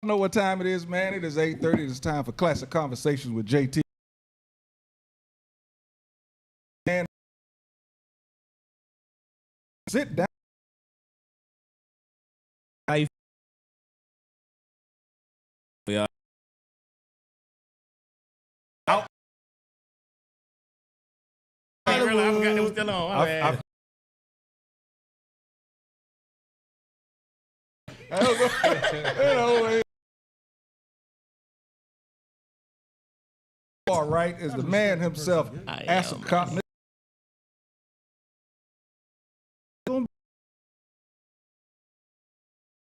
Know what time it is, man. It is 8:30. It's time for Classic Conversations with JT. And sit down. We are Out. I forgot it was still on. My bad. All right, is the man himself, Klassic Konversation.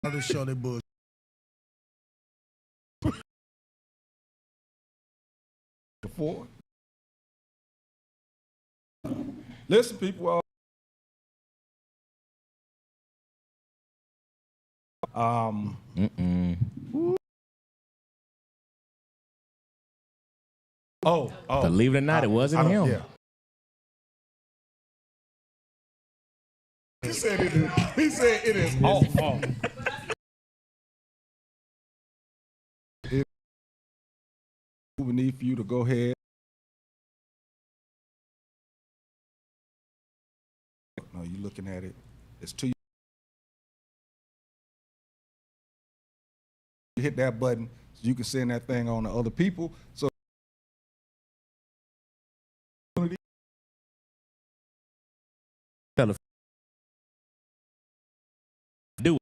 Another show they bullshit. Before. Listen, people. Oh. Believe it or not, it wasn't him. Yeah. He said it is off. We need for you to go ahead. No, you're looking at it. It's to you. You hit that button so you can send that thing on to other people. So do it.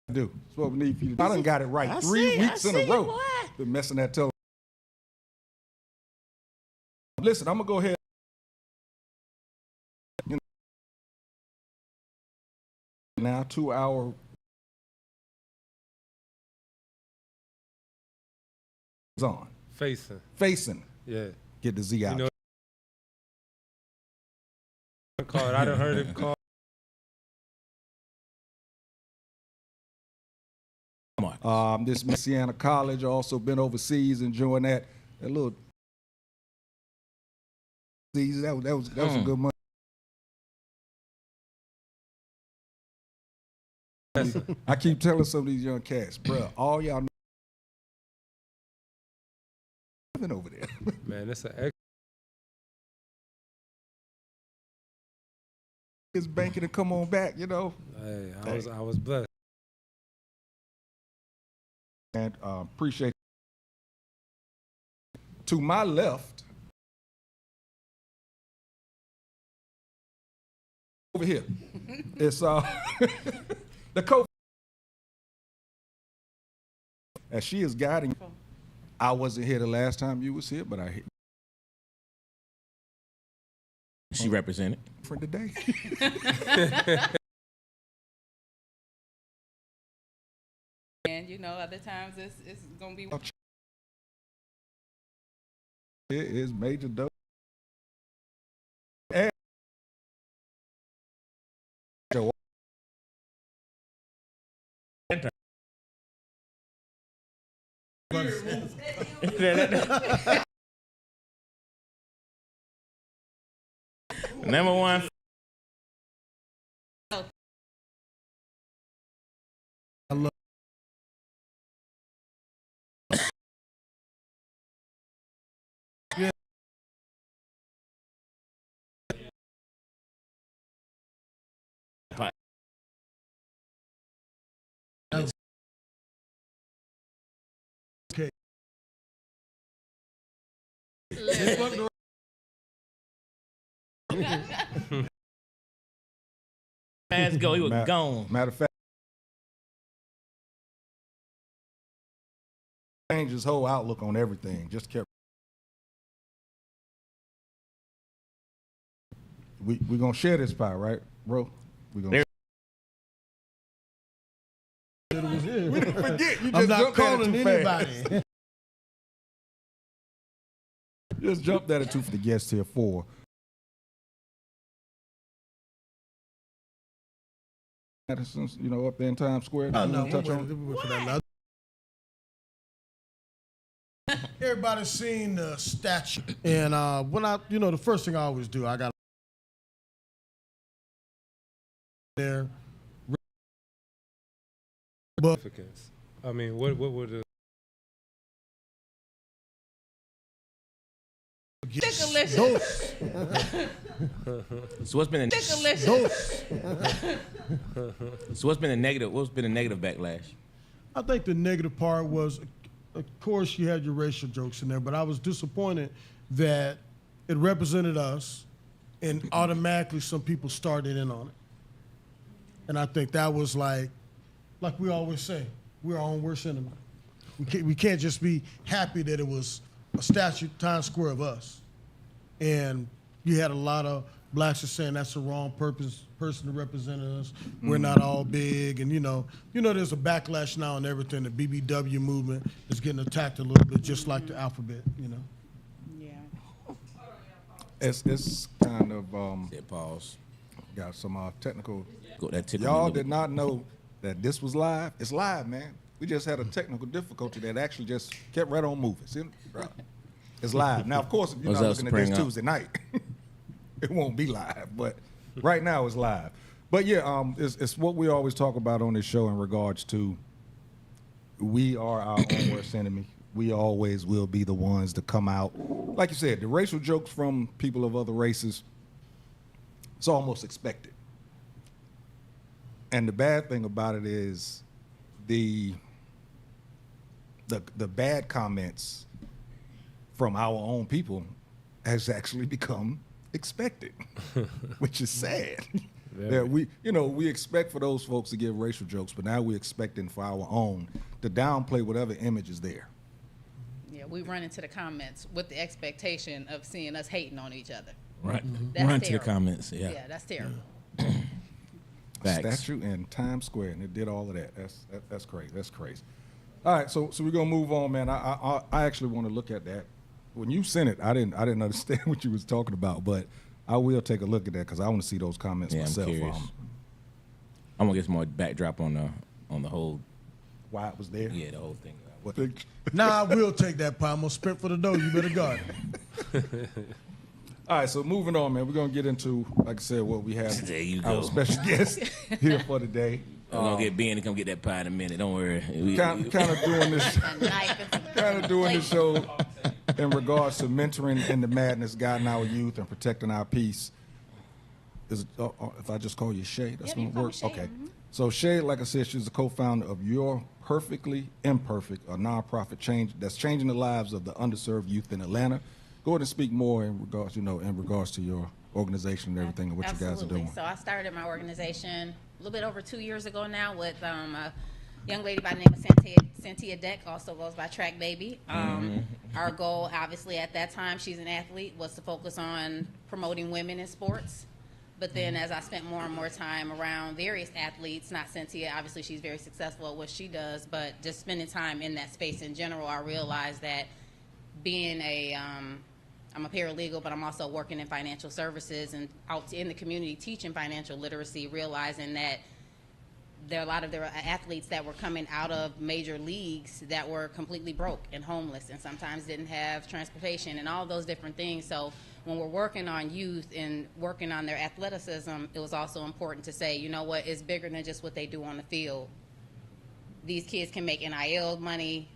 That's what we need for you to do. I done got it right 3 weeks in a row. Been messing that toe. Listen, I'm gonna go ahead. Now 2 hour on. Facing. Yeah. Get the Z out. You know, called. I done heard it called. This Messiana College, also been overseas enjoying that little. That was a good month. I keep telling some of these young cats, bro, all y'all know over there. Man, that's an It's banking to come on back, you know. Hey, I was blessed. And appreciate it. To my left, over here, it's the coach. As she is guiding. I wasn't here the last time you was here, but She represented. For today. And you know, other times it's gonna be. It is Major Doe. Number one. I love. Yeah. Okay. Let's go. He was gone. Matter of fact, changed his whole outlook on everything. Just kept. We gonna share this pie, right, bro? We gonna. We didn't forget. You just I'm not jumped calling at it too anybody. fast. Just jumped at it too for the guests here for. Madison's, you know, up there in Times Square. Oh, no, touch on. Everybody's seen the statue, and when the first thing I always do, I got there. But Significance. I mean, what would the Thickalicious. those, So what's been Thickalicious. what's been a negative? What's been a negative backlash? I think the negative part was, of course, you had your racial jokes in there, but I was disappointed that it represented us, and automatically some people started in on it. And I think that was like we always say, we're our own worst enemy. We can't just be happy that it was a statue, Times Square of us. And you had a lot of blacks just saying that's the wrong person to represent us. We're not all big, and you know, there's a backlash now and everything. The BBW movement is getting attacked a little bit, just like the alphabet. Yeah. It's kind of Said pause. got some technical. Go that tickle. Y'all did not know that this was live. It's live, man. We just had a technical difficulty that actually just kept right on moving. See, right. It's live now. Of course, if you're What's not up, looking at this Spring Up? Tuesday night, it won't be live. But right now, it's live. But yeah, it's what we always talk about on this show in regards to we are our own worst enemy. We always will be the ones to come out. Like you said, the racial jokes from people of other races, it's almost expected. And the bad thing about it is the bad comments from our own people has actually become expected, which is sad. That we expect for those folks to give racial jokes, but now we're expecting for our own to downplay whatever image is there. Yeah, we run into the comments with the expectation of seeing us hating on each other. Right. That's Run to the terrible. comments. Yeah, Yeah. that's terrible. Facts. Statue in Times Square, and it did all of that. That's crazy. That's crazy. All right, so we're gonna move on, man. I actually want to look at that. When you sent it, I didn't understand what you was talking about, but I will take a look at that because I want to see those comments Yeah, I'm myself. curious. I'm gonna get some more backdrop on the whole Why it was there? the whole thing. What? Nah, I will take that pie. I'm gonna sprint for the dough. You better guard it. All right, so moving on, man. We're gonna get into, like I said, what we have. There you Our go. special guest here for today. We're gonna get Ben to come get that pie in a minute. Don't worry. Kind of doing this. A knife and some Kind of doing the plate. show in regards to mentoring in the madness, guiding our youth, and protecting our peace. Is if I just call you Shay, that's Yeah, gonna you call me work. Shay, Okay. mhm. So Shay, like I said, she's the co-founder of Your Perfectly Imperfect, a nonprofit that's changing the lives of the underserved youth in Atlanta. Go ahead and speak more in regards to your organization and everything and what you guys are Absolutely. doing. So I started my organization a little bit over 2 years ago now with a young lady by the name of Cynthia Deck, also goes by Track Baby. Our goal, obviously, at that time, she's an athlete, was to focus on promoting women in sports. But then as I spent more and more time around various athletes, not Cynthia, obviously she's very successful at what she does, but just spending time in that space in general, I realized that being I'm a paralegal, but I'm also working in financial services and out in the community teaching financial literacy, realizing that there are a lot of their athletes that were coming out of major leagues that were completely broke and homeless and sometimes didn't have transportation and all those different things. So when we're working on youth and working on their athleticism, it was also important to say, you know what, it's bigger than just what they do on the field. These kids can make NIL money.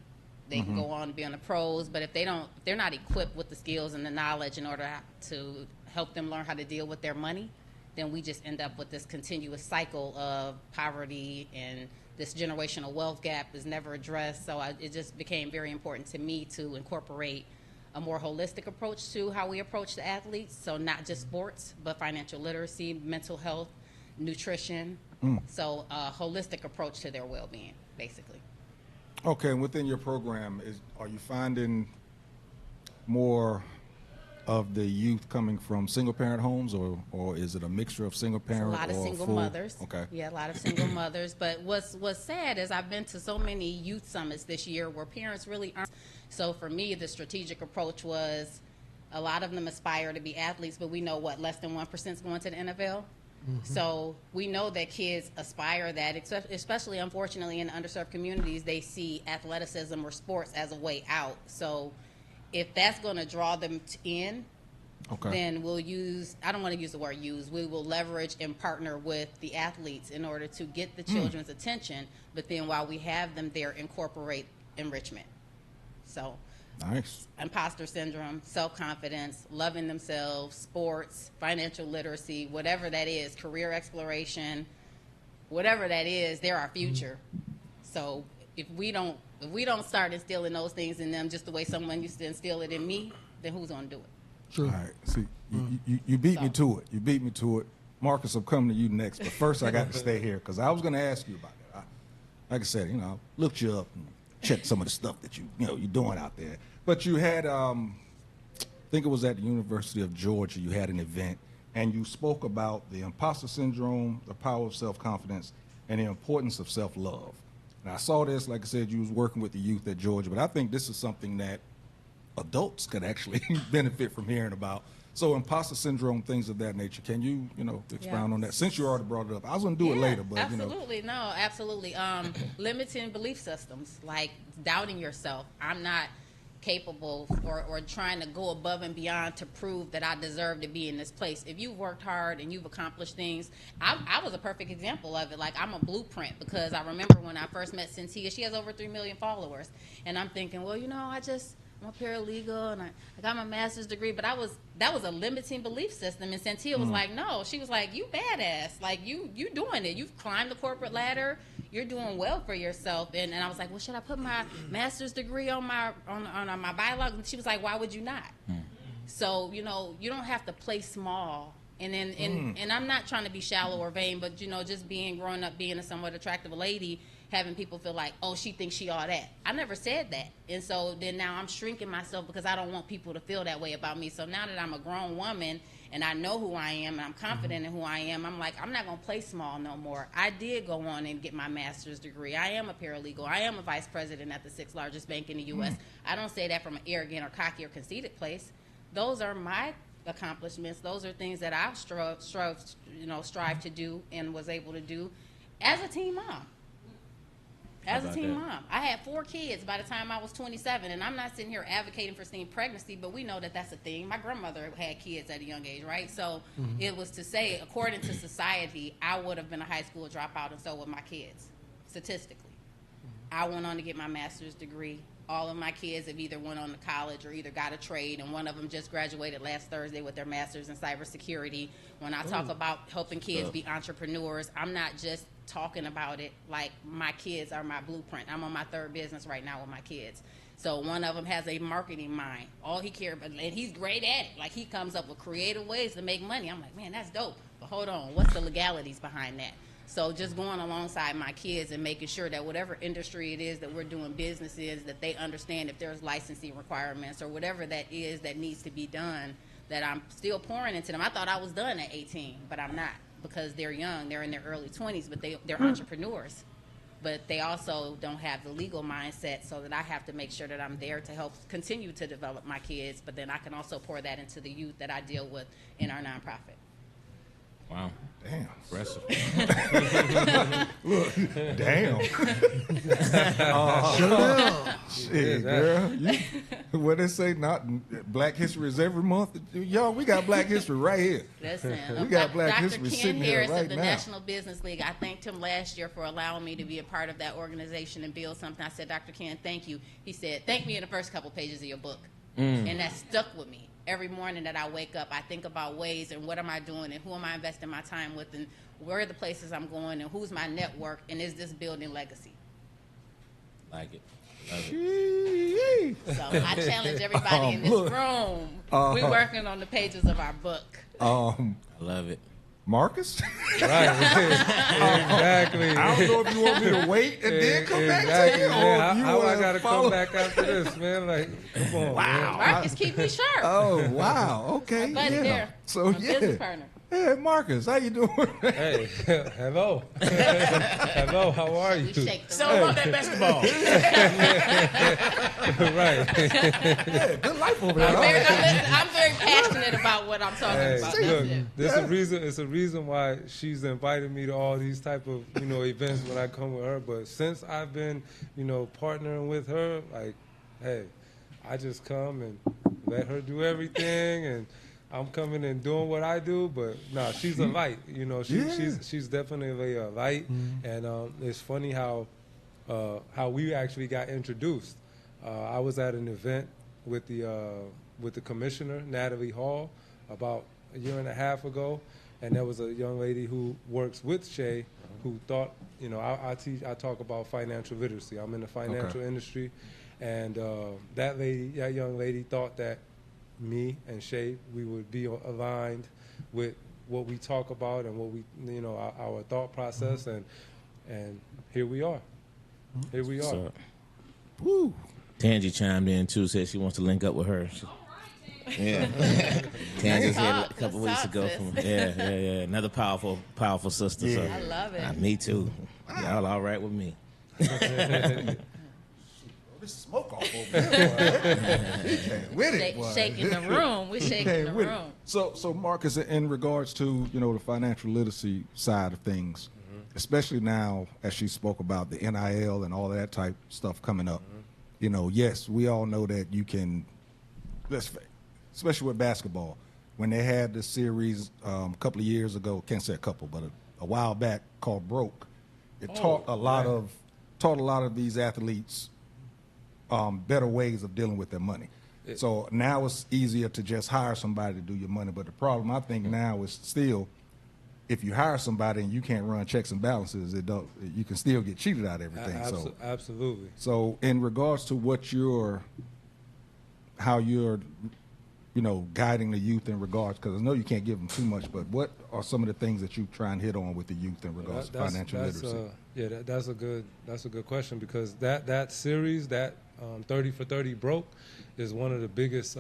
They can go on to be on the pros, but if they're not equipped with the skills and the knowledge in order to help them learn how to deal with their money, then we just end up with this continuous cycle of poverty, and this generational wealth gap is never addressed. So it just became very important to me to incorporate a more holistic approach to how we approach the athletes. So not just sports, but financial literacy, mental health, nutrition. So a holistic approach to their well-being, basically. Okay, and within your program, are you finding more of the youth coming from single-parent homes, or is it a mixture of single-parent or A lot of single full? mothers. Okay. Yeah, a lot of single mothers. But what's sad is I've been to so many youth summits this year where parents really aren't. So for me, the strategic approach was a lot of them aspire to be athletes, but we know less than 1% is going to the NFL. So we know that kids aspire that, especially unfortunately in underserved communities, they see athleticism or sports as a way out. So if that's going to draw them in, Okay. then we'll use, I don't want to use the word use, we will leverage and partner with the athletes in order to get the children's attention, but then while we have them there, incorporate enrichment. So Nice. imposter syndrome, self-confidence, loving themselves, sports, financial literacy, whatever that is, career exploration, whatever that is, they're our future. So if we don't start instilling those things in them just the way someone used to instill it in me, then who's gonna do it? True. All right. See, you beat me to it. You beat me to it. Marcus, I'm coming to you next. But first, I got to stay here because I was going to ask you about that. Like I said, I looked you up and checked some of the stuff that you're doing out there. But you had, I think it was at the University of Georgia, you had an event, and you spoke about the imposter syndrome, the power of self-confidence, and the importance of self-love. And I saw this, like I said, you was working with the youth at Georgia, but I think this is something that adults could actually benefit from hearing about. So imposter syndrome, things of that nature. Can you, expound on that? Since you already brought it up, I was going to do it later, but absolutely, no, absolutely. Limiting belief systems, like doubting yourself. I'm not capable or trying to go above and beyond to prove that I deserve to be in this place. If you've worked hard and you've accomplished things, I was a perfect example of it. Like, I'm a blueprint, because I remember when I first met Cynthia, she has over 3 million followers. And I'm thinking, well, I'm a paralegal and I got my master's degree, but that was a limiting belief system. And Cynthia was like, no, she was like, you badass, like you doing it. You've climbed the corporate ladder. You're doing well for yourself. And I was like, well, should I put my master's degree on my bylaw? And she was like, why would you not? So, you don't have to play small. And then, and I'm not trying to be shallow or vain, but, just growing up being a somewhat attractive lady, having people feel like, oh, she thinks she all that. I never said that. And so then now I'm shrinking myself because I don't want people to feel that way about me. So now that I'm a grown woman and I know who I am and I'm confident in who I am, I'm like, I'm not going to play small no more. I did go on and get my master's degree. I am a paralegal. I am a vice president at the 6th largest bank in the U.S. I don't say that from an arrogant or cocky or conceited place. Those are my accomplishments. Those are things that I've strive to do and was able to do as a teen mom. As a teen mom. I had 4 kids by the time I was 27, and I'm not sitting here advocating for teen pregnancy, but we know that that's a thing. My grandmother had kids at a young age, right? So it was to say, according to society, I would have been a high school dropout, and so would my kids, statistically. I went on to get my master's degree. All of my kids have either went on to college or either got a trade, and one of them just graduated last Thursday with their master's in cybersecurity. When I talk about helping kids be entrepreneurs, I'm not just talking about it like my kids are my blueprint. I'm on my 3rd business right now with my kids. So one of them has a marketing mind. All he cares about, and he's great at it. Like, he comes up with creative ways to make money. I'm like, man, that's dope. But hold on, what's the legalities behind that? So just going alongside my kids and making sure that whatever industry it is that we're doing business is, that they understand if there's licensing requirements or whatever that is that needs to be done, that I'm still pouring into them. I thought I was done at 18, but I'm not, because they're young. They're in their early 20s, but they're entrepreneurs. But they also don't have the legal mindset, so that I have to make sure that I'm there to help continue to develop my kids, but then I can also pour that into the youth that I deal with in our nonprofit. Wow. Damn. Impressive. Look, damn. Shut down. Shit, girl. What they say, not Black History is every month. Y'all, we got Black History right here. Listen, We got Black Dr. History Ken sitting here Harris right of the now. National Business League, I thanked him last year for allowing me to be a part of that organization and build something. I said, Dr. Ken, thank you. He said, thank me in the first couple pages of your book. And that stuck with me. Every morning that I wake up, I think about ways and what am I doing and who am I investing my time with and where are the places I'm going and who's my network and is this building legacy? Like it. Love it. So I challenge everybody in this room. We're working on the pages of our book. I love it. Marcus? Right. Exactly. I don't know if you want me to wait and then come back to Exactly, you, or man. if you How I want gotta to follow. come back after this, man? Like, come on, man. Marcus, keep me sharp. Oh, wow. Okay. My buddy Yeah. there. So, My business partner. Hey, Marcus, how you doing? Hey, hello. Hello, how are We you? shake the Tell them about that basketball. Right. Yeah, good life over there. I'm very passionate about what I'm talking Hey, about. look, Yeah. there's a reason. It's a reason why she's invited me to all these type of events when I come with her. But since I've been partnering with her, like, hey, I just come and let her do everything, and I'm coming and doing what I do, but nah, she's a light. You know, she's definitely a light, and it's funny how we actually got introduced. I was at an event with the commissioner, Natalie Hall, about a year and a half ago, and there was a young lady who works with Shay who thought, you know, I talk about financial literacy. I'm in the financial industry, and that young lady thought that me and Shay, we would be aligned with what we talk about and what we, you know, our thought process, and here we are. Here we are. So, woo. Tangi chimed in too, said she wants to link up with her. Yeah. Tangi was here a couple weeks ago. Yeah. Another powerful sister. So. I love it. Me too. Y'all all right with me. This smoke off over there. He came with it. Shaking the room. We're shaking the room. So Marcus, in regards to, you know, the financial literacy side of things, especially now as she spoke about the NIL and all that type stuff coming up, you know, yes, we all know that you can, especially with basketball, when they had the series a couple of years ago, can't say a couple, but a while back, called Broke, it taught a lot of these athletes better ways of dealing with their money. So now it's easier to just hire somebody to do your money. But the problem I think now is still, if you hire somebody and you can't run checks and balances, you can still get cheated out of everything. Absolutely. So in regards to how you're, you know, guiding the youth in regards, because I know you can't give them too much, but what are some of the things that you try and hit on with the youth in regards to financial literacy? That's a good question, because that series, that 30 for 30 Broke, is one of the biggest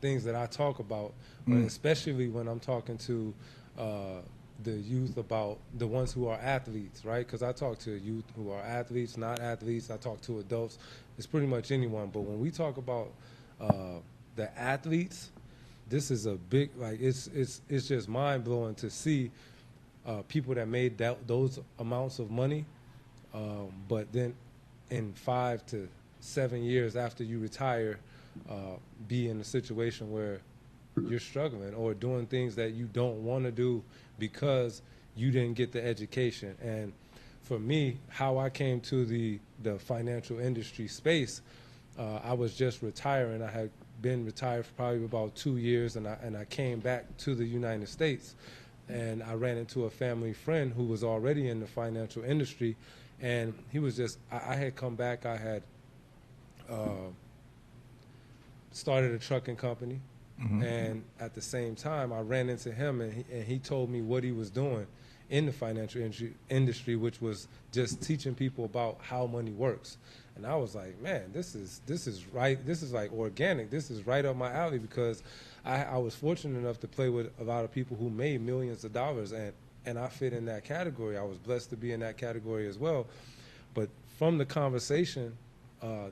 things that I talk about, especially when I'm talking to the youth about the ones who are athletes, right? Because I talk to youth who are athletes, not athletes. I talk to adults. It's pretty much anyone. But when we talk about the athletes, this is a big, like, it's just mind blowing to see people that made those amounts of money, but then in 5 to 7 years after you retire, be in a situation where you're struggling or doing things that you don't want to do because you didn't get the education. And for me, how I came to the financial industry space, I was just retiring. I had been retired for probably about 2 years, and I came back to the United States, and I ran into a family friend who was already in the financial industry, and he was just, I had come back, I had started a trucking company, and at the same time, I ran into him, and he told me what he was doing in the financial industry, which was just teaching people about how money works. And I was like, man, this is right. This is like organic. This is right up my alley, because I was fortunate enough to play with a lot of people who made millions of dollars, and I fit in that category. I was blessed to be in that category as well. But from the conversation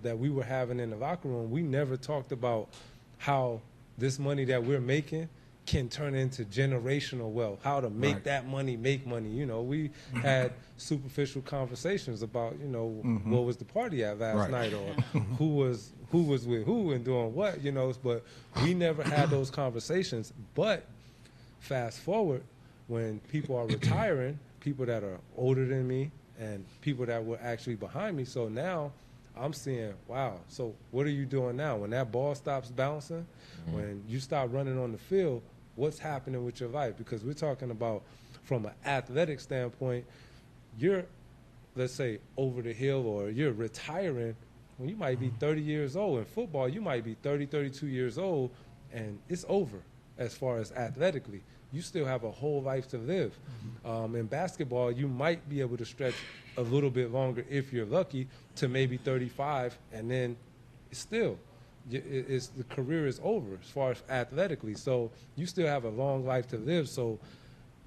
that we were having in the locker room, we never talked about how this money that we're making can turn into generational wealth, how to make that money make money. You know, we had superficial conversations about, you know, what was the party at last night, or who was with who and doing what, you know, but we never had those conversations. But fast forward, when people are retiring, people that are older than me and people that were actually behind me, so now I'm seeing, wow, so what are you doing now? When that ball stops bouncing, when you stop running on the field, what's happening with your life? Because we're talking about, from an athletic standpoint, you're, let's say, over the hill, or you're retiring when you might be 30 years old. In football, you might be 30, 32 years old, and it's over as far as athletically. You still have a whole life to live. In basketball, you might be able to stretch a little bit longer if you're lucky to maybe 35, and then still, the career is over as far as athletically. So you still have a long life to live. So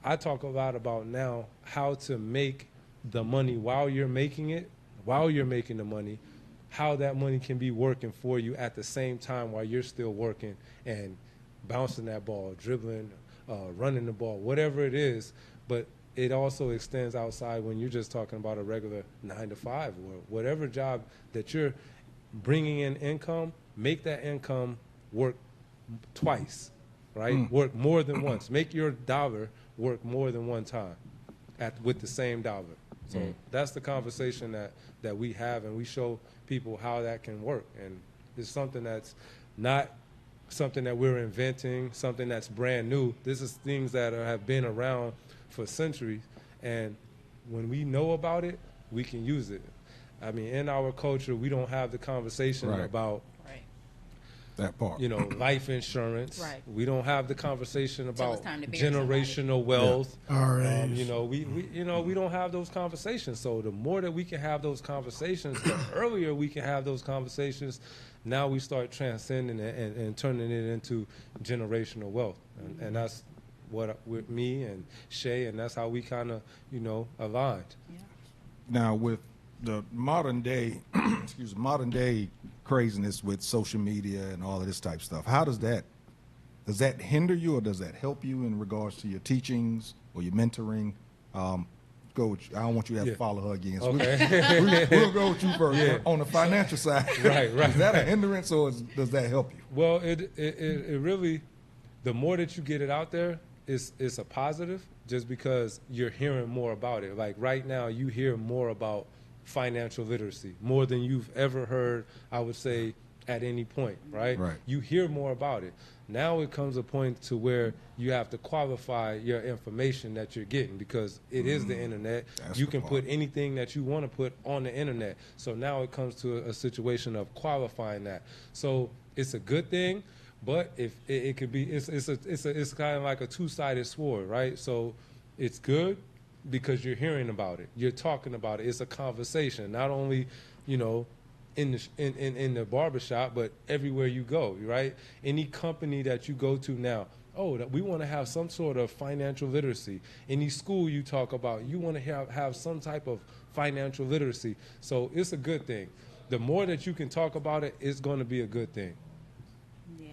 I talk a lot about now how to make the money while you're making it, while you're making the money, how that money can be working for you at the same time while you're still working and bouncing that ball, dribbling, running the ball, whatever it is. But it also extends outside when you're just talking about a regular 9 to 5 or whatever job that you're bringing in income. Make that income work twice, right? Work more than once. Make your dollar work more than one time with the same dollar. So that's the conversation that we have, and we show people how that can work. And it's something that's not something that we're inventing, something that's brand new. This is things that have been around for centuries, and when we know about it, we can use it. I mean, in our culture, we don't have the conversation about that part. Life insurance. Right. We don't have the conversation Till it's about time to bury generational wealth. RAs. We don't have those conversations. So the more that we can have those conversations, the earlier we can have those conversations. Now we start transcending it and turning it into generational wealth, and that's what with me and Shay, and that's how we kind of aligned. Yeah. Now with the modern day craziness with social media and all of this type of stuff, how does that hinder you or does that help you in regards to your teachings or your mentoring? Go with you. I don't want you to have to follow her again. So Okay. we'll go with you first. Yeah. On the financial side, Right. Is that a hindrance or does that help you? Well, it really, the more that you get it out there, it's a positive, just because you're hearing more about it. Like right now, you hear more about financial literacy, more than you've ever heard, I would say, at any point, right? Right. You hear more about it. Now it comes a point to where you have to qualify your information that you're getting, because it is the internet. That's You the can part. put anything that you want to put on the internet. So now it comes to a situation of qualifying that. So it's a good thing, but if it could be, it's kind of like a two-sided sword, right? So it's good because you're hearing about it, you're talking about it. It's a conversation, not only in the barbershop, but everywhere you go, right? Any company that you go to now, we want to have some sort of financial literacy. Any school you talk about, you want to have some type of financial literacy. So it's a good thing. The more that you can talk about it, it's going to be a good thing. Yeah.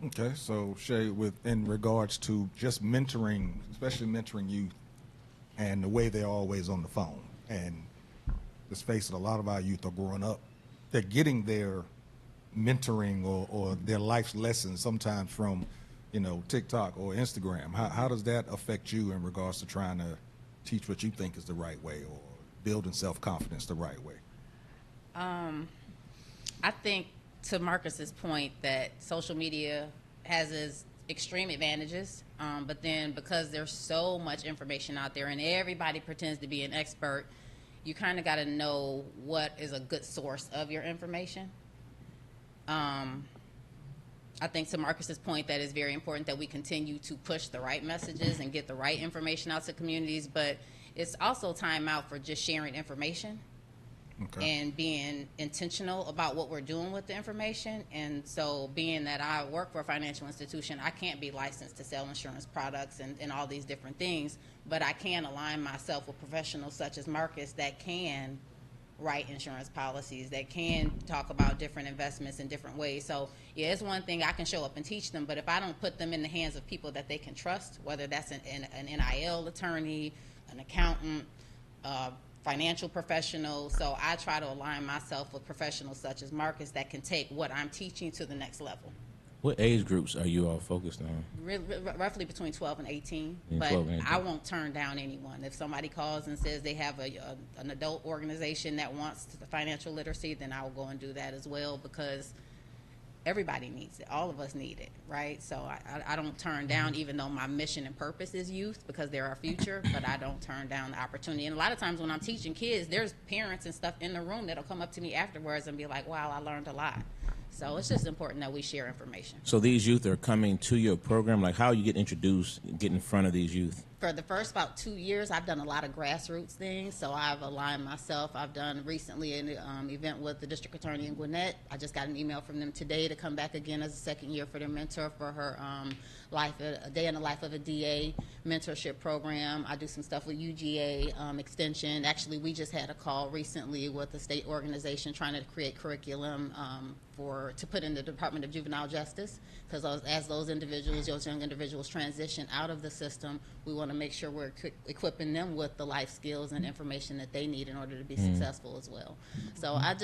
Okay, so Shay, in regards to just mentoring, especially mentoring youth, and the way they're always on the phone, and let's face it, a lot of our youth are growing up. They're getting their mentoring or their life's lessons sometimes from, TikTok or Instagram. How does that affect you in regards to trying to teach what you think is the right way or building self-confidence the right way? I think, to Marcus's point, that social media has its extreme advantages, but then because there's so much information out there and everybody pretends to be an expert, you kind of got to know what is a good source of your information. I think, to Marcus's point, that is very important that we continue to push the right messages and get the right information out to communities, but it's also time out for just sharing information. Okay. And being intentional about what we're doing with the information. And so, being that I work for a financial institution, I can't be licensed to sell insurance products and all these different things, but I can align myself with professionals such as Marcus that can write insurance policies, that can talk about different investments in different ways. So, yeah, it's one thing I can show up and teach them, but if I don't put them in the hands of people that they can trust, whether that's an NIL attorney, an accountant, financial professional. So I try to align myself with professionals such as Marcus that can take what I'm teaching to the next level. What age groups are you all focused on? Roughly between 12 and 18. Yeah, but 12 and 18. I won't turn down anyone. If somebody calls and says they have an adult organization that wants the financial literacy, then I will go and do that as well, because everybody needs it. All of us need it, right? So I don't turn down, even though my mission and purpose is youth, because they're our future, but I don't turn down the opportunity. And a lot of times when I'm teaching kids, there's parents and stuff in the room that'll come up to me afterwards and be like, wow, I learned a lot. So it's just important that we share information. So these youth are coming to your program. Like, how you get introduced, get in front of these youth? For the first about 2 years, I've done a lot of grassroots things. So I've aligned myself. I've done recently an event with the district attorney in Gwinnett. I just got an email from them today to come back again as a second year for their mentor for her a day in the life of a DA mentorship program. I do some stuff with UGA extension. Actually, we just had a call recently with a state organization trying to create curriculum to put in the Department of Juvenile Justice, because as those young individuals transition out of the system, we want to to make sure we're equipping them with the life skills and information that they need in order to be successful as well. So I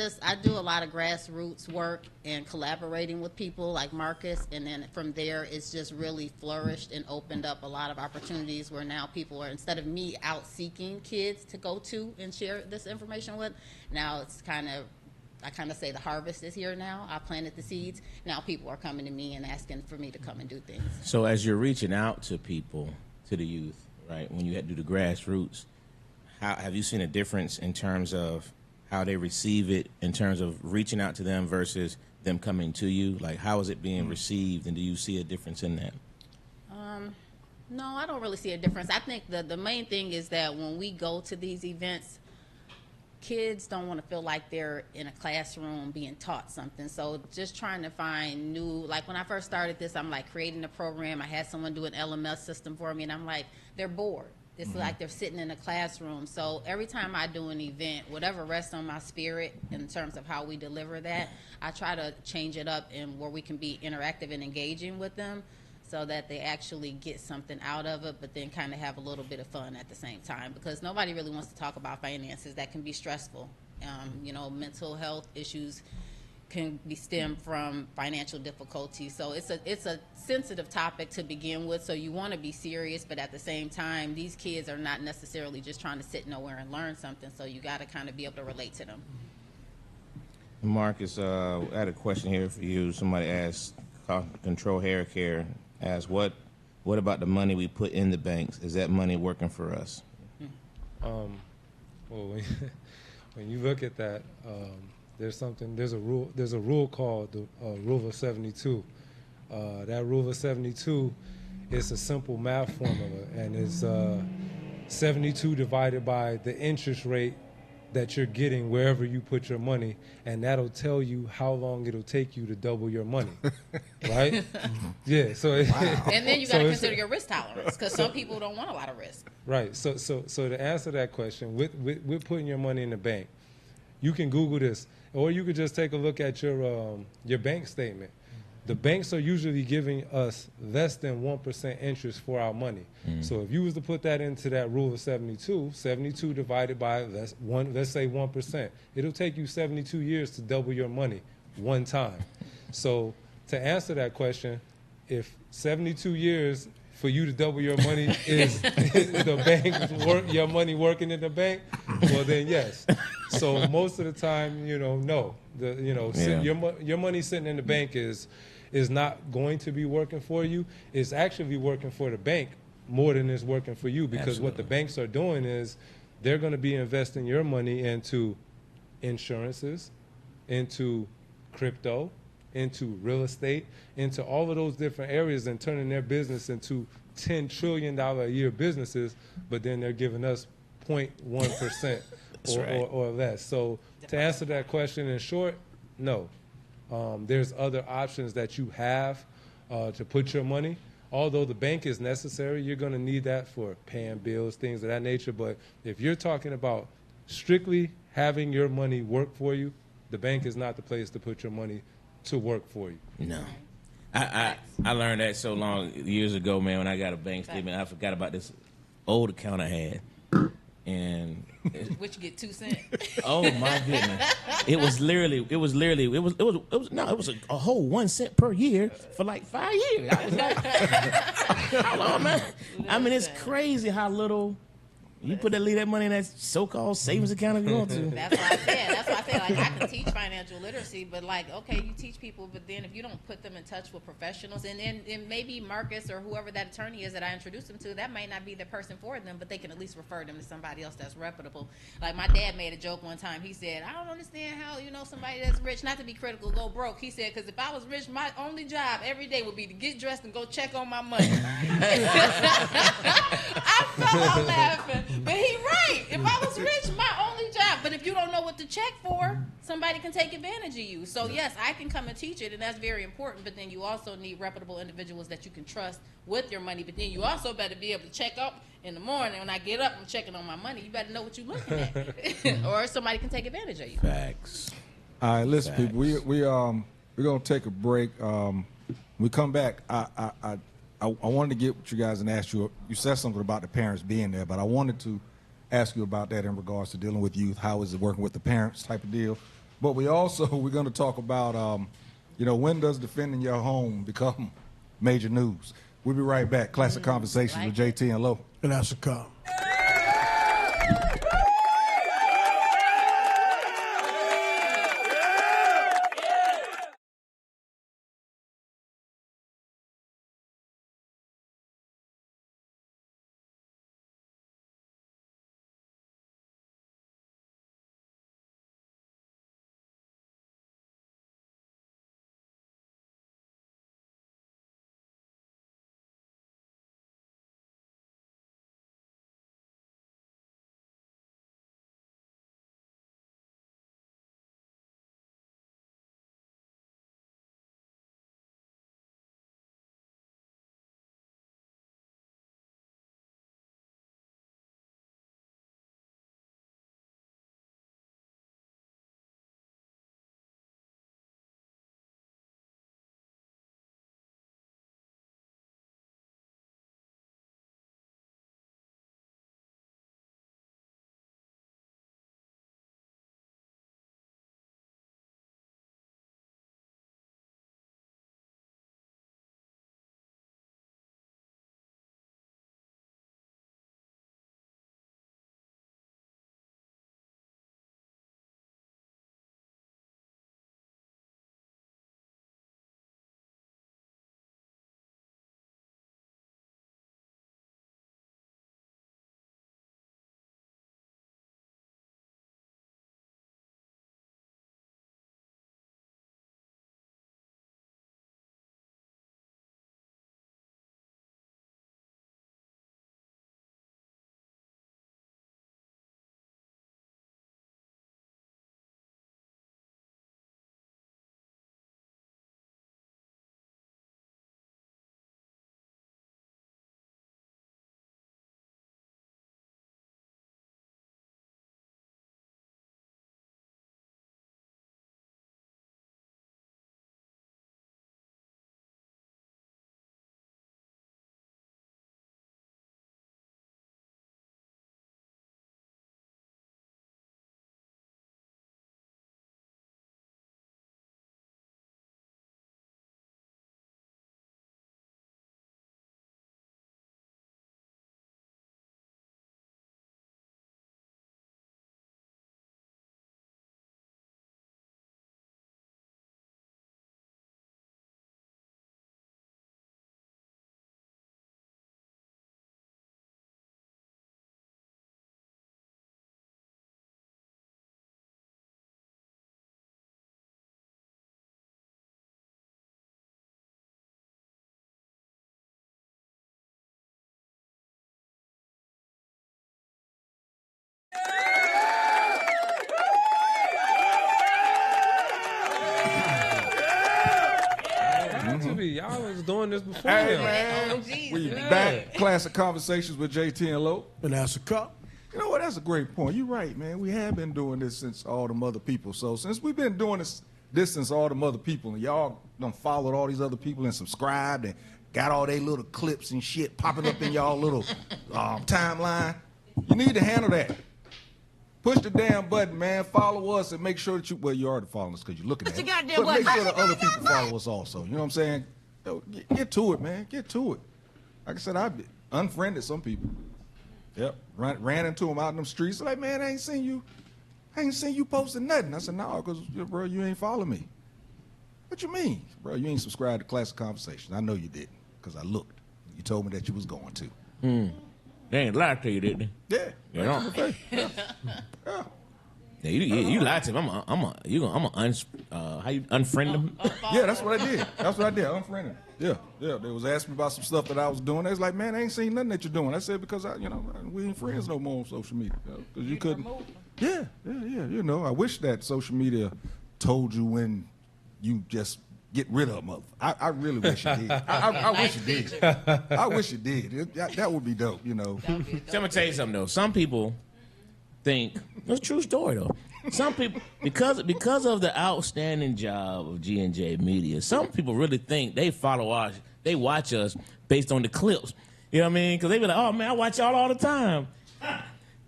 do a lot of grassroots work and collaborating with people like Marcus, and then from there it's just really flourished and opened up a lot of opportunities where now people are, instead of me out seeking kids to go to and share this information with, now it's I kind of say the harvest is here now. I planted the seeds. Now people are coming to me and asking for me to come and do things. So as you're reaching out to people, to the youth, right, when you do the grassroots, how have you seen a difference in terms of how they receive it, in terms of reaching out to them versus them coming to you? Like, how is it being received, and do you see a difference in that? No, I don't really see a difference. I think the main thing is that when we go to these events, kids don't want to feel like they're in a classroom being taught something. So just trying to find new, like when I first started this, I'm like creating a program. I had someone do an LMS system for me, and I'm like, they're bored. It's like they're sitting in a classroom. So every time I do an event, whatever rests on my spirit in terms of how we deliver that, I try to change it up and where we can be interactive and engaging with them, so that they actually get something out of it, but then kind of have a little bit of fun at the same time, because nobody really wants to talk about finances. That can be stressful. Mental health issues can be stemmed from financial difficulties. So it's a sensitive topic to begin with, so you want to be serious, but at the same time, these kids are not necessarily just trying to sit nowhere and learn something, so you got to kind of be able to relate to them. Marcus, I had a question here for you. Somebody asked, Control Hair Care asked, what about the money we put in the banks? Is that money working for us? Well, when you look at that, there's a rule called the Rule of 72. That Rule of 72 is a simple math formula, and it's 72 divided by the interest rate that you're getting wherever you put your money, and that'll tell you how long it'll take you to double your money, right? Yeah. So, and then you got to consider your risk tolerance, because some people don't want a lot of risk. Right. So to answer that question, with putting your money in the bank, you can Google this, or you could just take a look at your bank statement. The banks are usually giving us less than 1% interest for our money. So if you was to put that into that rule of 72, 72 divided by let's say 1%, it'll take you 72 years to double your money one time. So to answer that question, if 72 years for you to double your money is the bank your money working in the bank, well then yes. So most of the time, no. Your money sitting in the bank is not going to be working for you. It's actually working for the bank more than it's working for you, because what the banks are doing is they're going to be investing your money into insurances, into crypto, into real estate, into all of those different areas, and turning their business into $10 trillion a year businesses, but then they're giving us 0.1% or less. So to answer that question in short, no. There's other options that you have to put your money. Although the bank is necessary, you're going to need that for paying bills, things of that nature. But if you're talking about strictly having your money work for you, the bank is not the place to put your money to work for you. No. I learned that so long years ago, man, when I got a bank statement. I forgot about this old account I had. And which you get 2 cents. Oh my goodness! It was a whole 1 cent per year for like 5 years. I was like, how long, man? I mean, it's crazy how little you leave that money in that so-called savings account if you want to. That's why I said, like, I can teach financial literacy, but like, okay, you teach people, but then if you don't put them in touch with professionals, and maybe Marcus or whoever that attorney is that I introduced them to, that might not be the person for them, but they can at least refer them to somebody else that's reputable. Like my dad made a joke one time. He said, I don't understand how, somebody that's rich, not to be critical, go broke. He said, because if I was rich, my only job every day would be to get dressed and go check on my money. I fell out laughing. But he right. If I was rich, my only job. But if you don't know what to check for, somebody can take advantage of you. So yes, I can come and teach it, and that's very important. But then you also need reputable individuals that you can trust with your money. But then you also better be able to check up in the morning. When I get up, I'm checking on my money. You better know what you're looking at, or somebody can take advantage of you. Facts. All right, listen, people. We're gonna take a break. When we come back, I I wanted to get with you guys and ask you. You said something about the parents being there, but I wanted to ask you about that in regards to dealing with youth. How is it working with the parents type of deal? But we're going to talk about, when does defending your home become major news? We'll be right back. Classic Conversations with JT and Lo. And that's a cop. Y'all was doing this before. Hey, now. man. OGs. We back. Classic Conversations with JT and Lo. And that's a cop. You know what? That's a great point. You're right, man. We have been doing this since all the other people. So since we've been doing this since all the other people, and y'all done followed all these other people and subscribed and got all they little clips and shit popping up in y'all little timeline, you need to handle that. Push the damn button, man. Follow us and make sure that you already following us because you're looking at it. But make sure the other people follow us also. You know what I'm saying? Yo, get to it, man. Get to it. Like I said, I unfriended some people. Yep. Ran into them out in them streets. Like, man, I ain't seen you posting nothing. I said, no, because, bro, you ain't follow me. What you mean? Bro, you ain't subscribed to Classic Conversation. I know you didn't because I looked. You told me that you was going to. They ain't lied to you, did they? Yeah. You know? Yeah. Yeah, you lied to him. I'm how you unfriend them? Yeah, that's what I did. That's what I did. Unfriended. Yeah. They was asking me about some stuff that I was doing. They was like, man, I ain't seen nothing that you're doing. I said, because we ain't friends no more on social media. Because you couldn't. Yeah. You know, I wish that social media told you when you just get rid of them. I really wish it did. I wish it did. I wish it did. That would be dope, you know. So I'm gonna tell you something though. Some people think it's a true story though. Some people because of the outstanding job of G&J Media, some people really think they watch us based on the clips. You know what I mean? Because they be like, oh, man, I watch y'all all the time.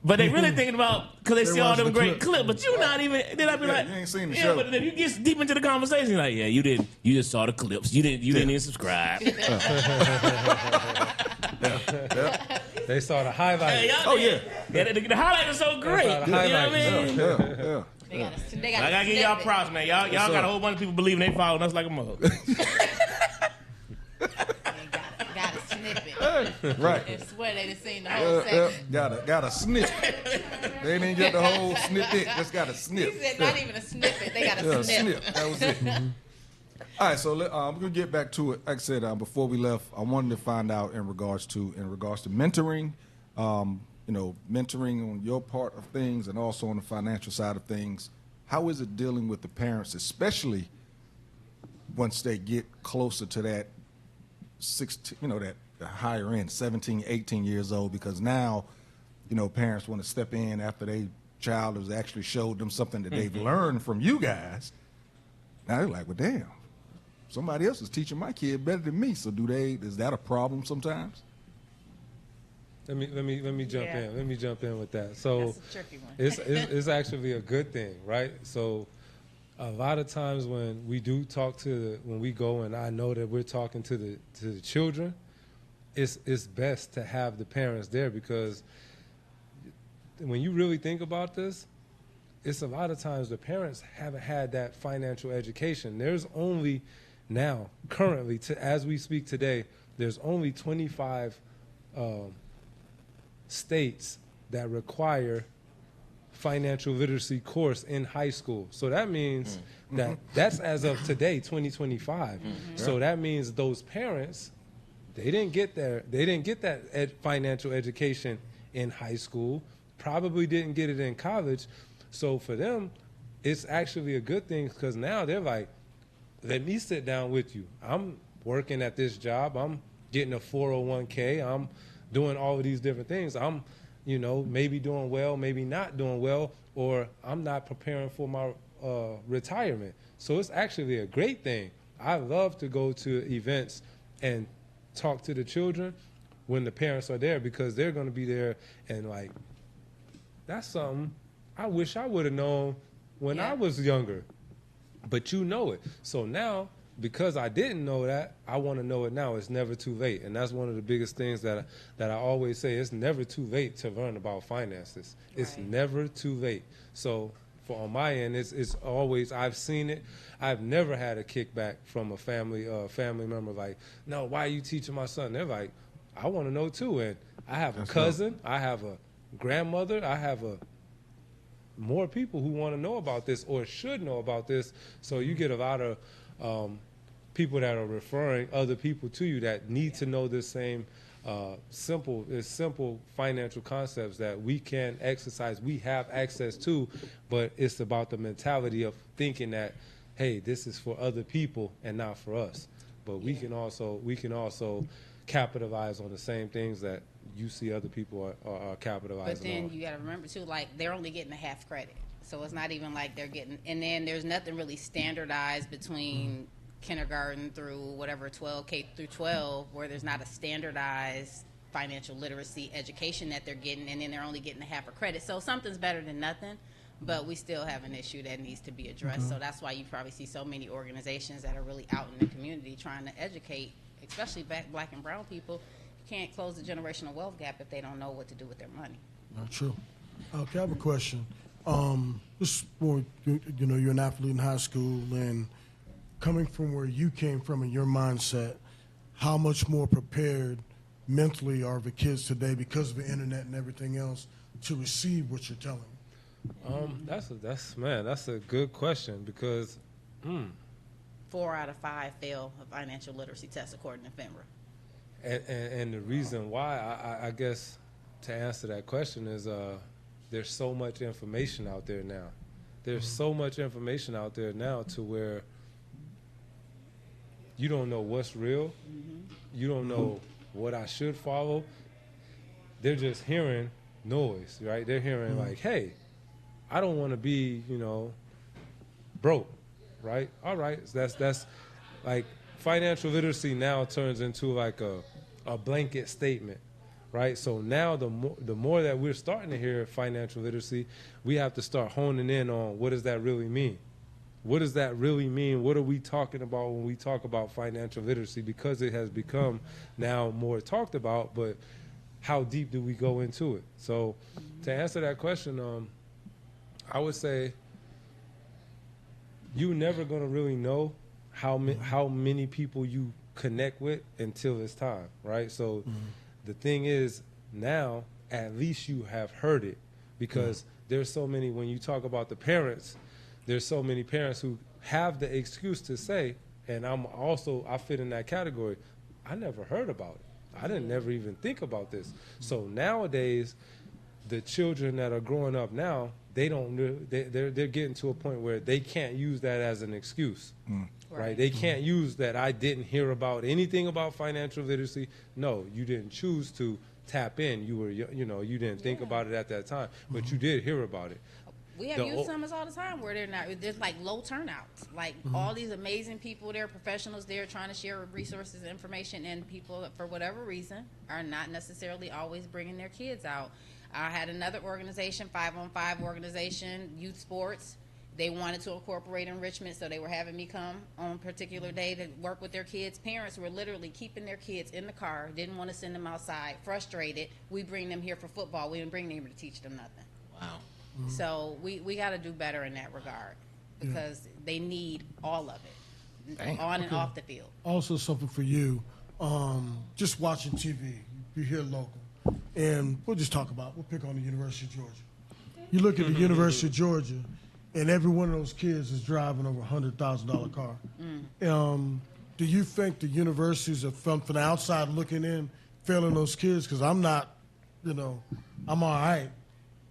But they really thinking about, because they see all them great clips, but you not even, then I be like, you ain't seen the show. But then you get deep into the conversation, you're like, yeah, you just saw the clips. You didn't even subscribe. They saw the highlight. Yeah, the highlight was so great. The you know what I mean? Yeah. I gotta give y'all props, man. Y'all got a whole bunch of people believing they following us like a mug. Got a snippet. Right. I swear they done seen the whole segment. Got a snip. They didn't get the whole snippet. Just got a snip. He said not even a snippet. They got a snip. That was it. All right, so we're gonna get back to it. Like I said, before we left, I wanted to find out in regards to mentoring, mentoring on your part of things, and also on the financial side of things. How is it dealing with the parents, especially once they get closer to that 16, that higher end, 17, 18 years old? Because now, parents want to step in after their child has actually showed them something that they've learned from you guys. Now they're like, well, damn. Somebody else is teaching my kid better than me. So is that a problem sometimes? Let me jump in. Let me jump in with that. So That's a tricky one. it's actually a good thing, right? So a lot of times when we do talk when we go and I know that we're talking to the children, it's best to have the parents there, because when you really think about this, it's a lot of times the parents haven't had that financial education. There's only now, currently, as we speak today, there's only 25 states that require financial literacy course in high school. So that means that's as of today, 2025. So that means those parents, they didn't get that financial education in high school, probably didn't get it in college. So for them, it's actually a good thing, because now they're like, let me sit down with you. I'm working at this job. I'm getting a 401k. I'm doing all of these different things. I'm, maybe doing well, maybe not doing well, or I'm not preparing for my retirement. So it's actually a great thing. I love to go to events and talk to the children when the parents are there, because they're going to be there and like, that's something I wish I would have known when I was younger. But you know it. So now, because I didn't know that, I want to know it now. It's never too late. And that's one of the biggest things that I always say. It's never too late to learn about finances. It's never too late. So on my end, it's always, I've seen it. I've never had a kickback from a family member like, no, why are you teaching my son? They're like, I want to know too. And I have a cousin. I have a grandmother. I have more people who want to know about this or should know about this. So you get a lot of people that are referring other people to you that need to know this same simple financial concepts that we can exercise, we have access to, but it's about the mentality of thinking that, hey, this is for other people and not for us. But we can also capitalize on the same things that you see other people are capitalizing on. But then you got to remember too, like they're only getting a half credit, so it's not even like they're getting. And then there's nothing really standardized between kindergarten through whatever 12 K through 12, where there's not a standardized financial literacy education that they're getting, and then they're only getting a half a credit. So something's better than nothing, but we still have an issue that needs to be addressed. So that's why you probably see so many organizations that are really out in the community trying to educate, especially black and brown people. You can't close the generational wealth gap if they don't know what to do with their money. Not true. Okay, I have a question. This for you're an athlete in high school, and coming from where you came from and your mindset, how much more prepared mentally are the kids today because of the internet and everything else to receive what you're telling them? That's a good question, because 4 out of 5 fail a financial literacy test according to FINRA. And the reason why, I guess, to answer that question is there's so much information out there now. There's so much information out there now to where you don't know what's real. You don't know what I should follow. They're just hearing noise, right? They're hearing like, hey, I don't want to be, broke, right? All right, so that's like financial literacy now turns into like a a blanket statement, right? So now the more that we're starting to hear financial literacy, we have to start honing in on what does that really mean? What does that really mean? What are we talking about when we talk about financial literacy? Because it has become now more talked about, but how deep do we go into it? So to answer that question, I would say you're never going to really know how many people you connect with until it's time, right? So the thing is, now at least you have heard it, because there's so many, when you talk about the parents, there's so many parents who have the excuse to say, and I fit in that category, I never heard about it. I didn't never even think about this. So nowadays, the children that are growing up now, they're getting to a point where they can't use that as an excuse, right? They can't use that I didn't hear about anything about financial literacy. No, you didn't choose to tap in. You were, you didn't think about it at that time, but you did hear about it. We have youth summers all the time where there's like low turnouts. Like all these amazing people there, professionals there trying to share resources and information, and people, for whatever reason, are not necessarily always bringing their kids out. I had another organization, 5-on-5 organization, youth sports. They wanted to incorporate enrichment, so they were having me come on a particular day to work with their kids. Parents were literally keeping their kids in the car, didn't want to send them outside, frustrated. We bring them here for football. We didn't bring them here to teach them nothing. Wow. So we got to do better in that regard, because they need all of it, on and off the field. Also something for you, just watching TV, you're here local, and we'll pick on the University of Georgia. You look at the University of Georgia, and every one of those kids is driving over $100,000 car. Do you think the universities are, from the outside looking in, failing those kids? Because I'm not, I'm all right.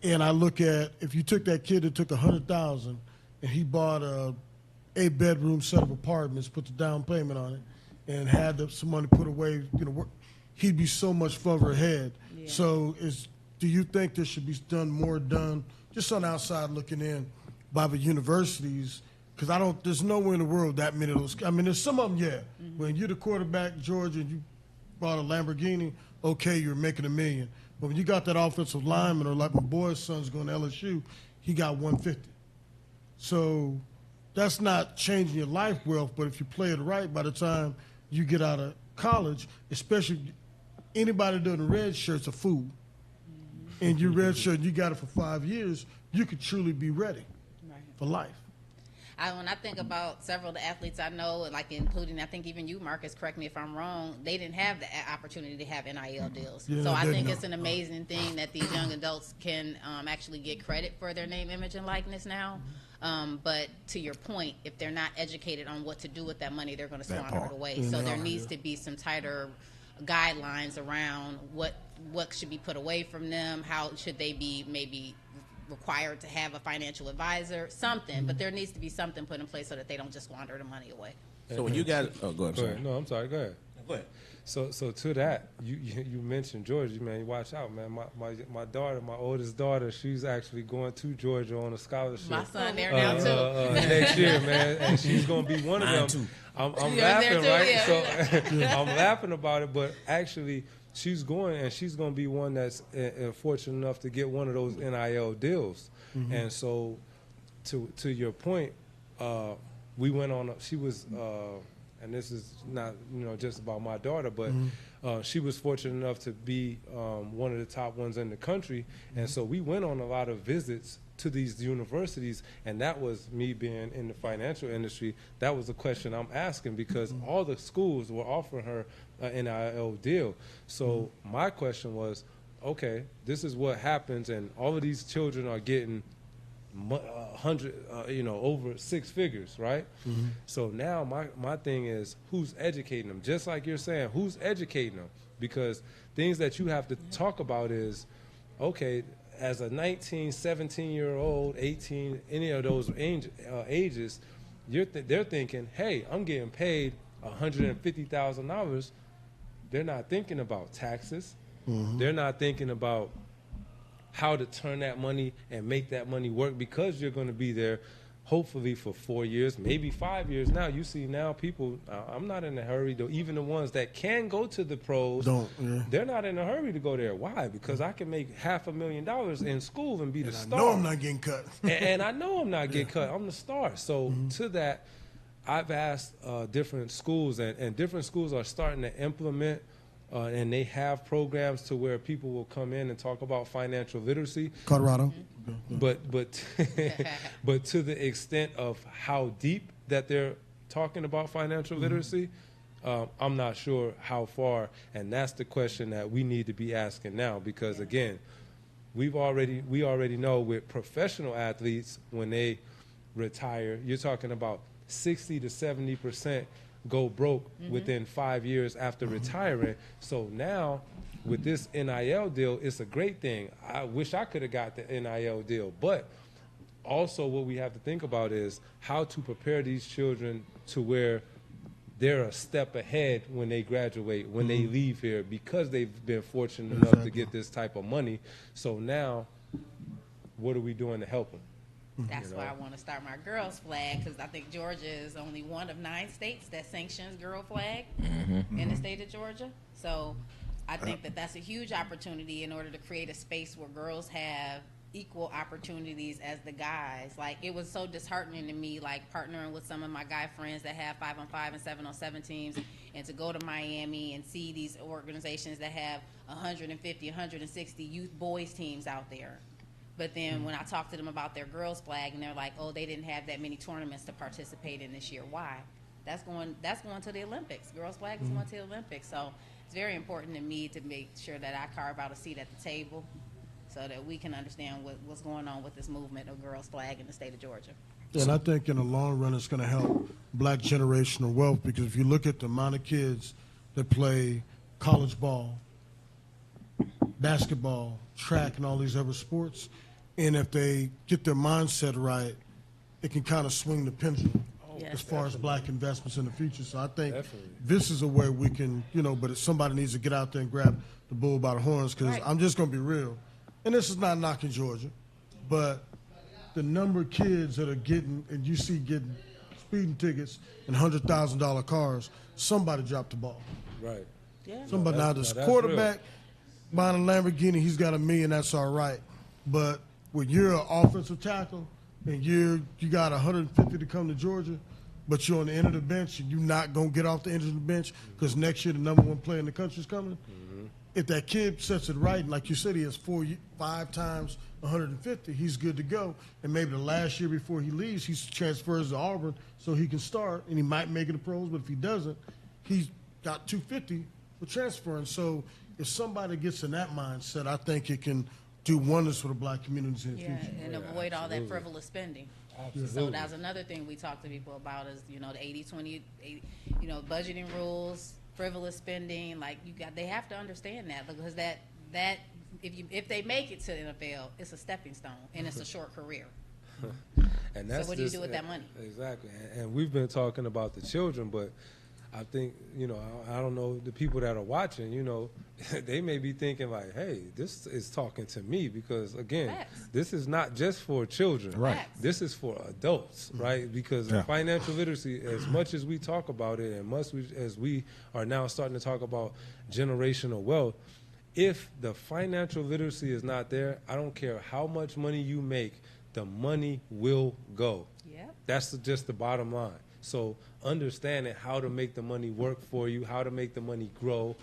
And I look at, if you took that kid that took $100,000 and he bought a 8-bedroom set of apartments, put the down payment on it, and had some money put away, he'd be so much further ahead. Yeah. So do you think there should be more done just on the outside looking in by the universities? Because there's nowhere in the world that many of those. I mean, there's some of them, yeah. When you're the quarterback, Georgia, and you bought a Lamborghini, okay, you're making $1 million. But when you got that offensive lineman, or like my boy's son's going to LSU, he got $150. So that's not changing your life wealth, but if you play it right, by the time you get out of college, especially anybody doing red shirt's a fool. And your red shirt, you got it for 5 years, you could truly be ready for life. When I think about several of the athletes I know, like including, I think even you, Marcus, correct me if I'm wrong, they didn't have the opportunity to have NIL deals. Yeah, so I think it's an amazing thing that these young adults can actually get credit for their name, image, and likeness now. But to your point, if they're not educated on what to do with that money, they're going to squander it away. So there needs to be some tighter guidelines around what should be put away from them, how should they be maybe required to have a financial advisor, something, but there needs to be something put in place so that they don't just squander the money away. So when you got, go ahead. No, I'm sorry. Go ahead. Go ahead. So to that, you mentioned Georgia, man. Watch out, man. My daughter, my oldest daughter, she's actually going to Georgia on a scholarship. My son there now too. Next year, man, and she's gonna be one of them. Too. I'm laughing, right? Yeah. So I'm laughing about it, but actually, she's going, and she's going to be one that's fortunate enough to get one of those NIL deals. And so, to your point, we went on. She was, and this is not just about my daughter, but she was fortunate enough to be one of the top ones in the country. And so we went on a lot of visits to these universities, and that was me being in the financial industry. That was the question I'm asking, because all the schools were offering her an NIL deal. So my question was, okay, this is what happens, and all of these children are getting over 6 figures, right? So now my thing is, who's educating them? Just like you're saying, who's educating them? Because things that you have to talk about is, okay, as a 19, 17-year-old, 18, any of those ages, they're thinking, hey, I'm getting paid $150,000. They're not thinking about taxes. They're not thinking about how to turn that money and make that money work, because you're going to be there hopefully for 4 years, maybe 5 years now. You see now people, I'm not in a hurry, though. Even the ones that can go to the pros, they're not in a hurry to go there. Why? Because I can make $500,000 in school and be the star. I know I'm not getting cut. and I know I'm not getting cut. I'm the star. So to that, I've asked different schools, and different schools are starting to implement and they have programs to where people will come in and talk about financial literacy. Colorado. But but to the extent of how deep that they're talking about financial literacy, I'm not sure how far, and that's the question that we need to be asking now, because again, we already know with professional athletes, when they retire, you're talking about 60 to 70% go broke within 5 years after retiring. So now with this NIL deal, it's a great thing. I wish I could have got the NIL deal, but also what we have to think about is how to prepare these children to where they're a step ahead when they graduate, when they leave here, because they've been fortunate enough to get this type of money. So now, what are we doing to help them? That's why I want to start my girls' flag, because I think Georgia is only one of 9 states that sanctions girl flag in the state of Georgia. So I think that that's a huge opportunity in order to create a space where girls have equal opportunities as the guys. Like, it was so disheartening to me, like partnering with some of my guy friends that have 5-on-5 and 7-on-7 teams, and to go to Miami and see these organizations that have 150, 160 youth boys teams out there. But then when I talk to them about their girls flag, and they're like, oh, they didn't have that many tournaments to participate in this year. Why? That's going to the Olympics. Girls flag is going to the Olympics. So it's very important to me to make sure that I carve out a seat at the table so that we can understand what's going on with this movement of girls flag in the state of Georgia. Yeah, and I think in the long run it's going to help black generational wealth, because if you look at the amount of kids that play college ball, basketball, track, and all these other sports, and if they get their mindset right, it can kind of swing the pendulum as far as black investments in the future. So I think this is a way we can, but somebody needs to get out there and grab the bull by the horns, because I'm just going to be real. And this is not knocking Georgia, but the number of kids that are getting speeding tickets and $100,000 cars, somebody dropped the ball. Right. Yeah. Somebody, now this quarterback buying a Lamborghini, he's got $1 million, that's all right. But when you're an offensive tackle and you got 150 to come to Georgia, but you're on the end of the bench and you're not going to get off the end of the bench because next year the number 1 player in the country is coming, if that kid sets it right, and like you said, he has 5 times 150, he's good to go. And maybe the last year before he leaves, he transfers to Auburn so he can start, and he might make it to pros, but if he doesn't, he's got 250 for transferring. So if somebody gets in that mindset, I think it can do wonders for the black communities in the future. And avoid all that frivolous spending. So that's another thing we talk to people about is, the 80-20, budgeting rules, frivolous spending. Like, they have to understand that, because that if they make it to the NFL, it's a stepping stone and it's a short career. And that's so what do you do with that money? Exactly. And we've been talking about the children, but I think, I don't know, the people that are watching, they may be thinking like, hey, this is talking to me, because, again, this is not just for children. Right. This is for adults, right? Because financial literacy, as much as we talk about it and much as we are now starting to talk about generational wealth, if the financial literacy is not there, I don't care how much money you make, the money will go. Yep. That's just the bottom line. So understanding how to make the money work for you, how to make the money grow,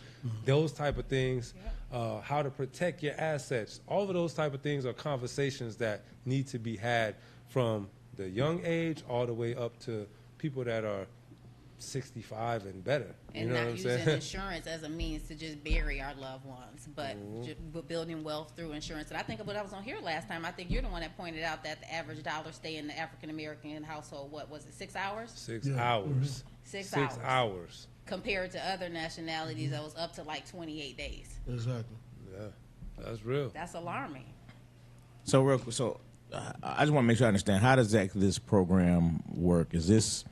those type of things, how to protect your assets, all of those type of things are conversations that need to be had from the young age all the way up to people that are 65 and better. And not using insurance as a means to just bury our loved ones, but building wealth through insurance. And I think when I was on here last time, I think you're the one that pointed out that the average dollar stay in the African-American household, what was it, 6 hours? 6 hours. 6 hours. Compared to other nationalities, that was up to like 28 days. Exactly. Yeah, that's real. That's alarming. So, I just want to make sure I understand, how does this program work? Is this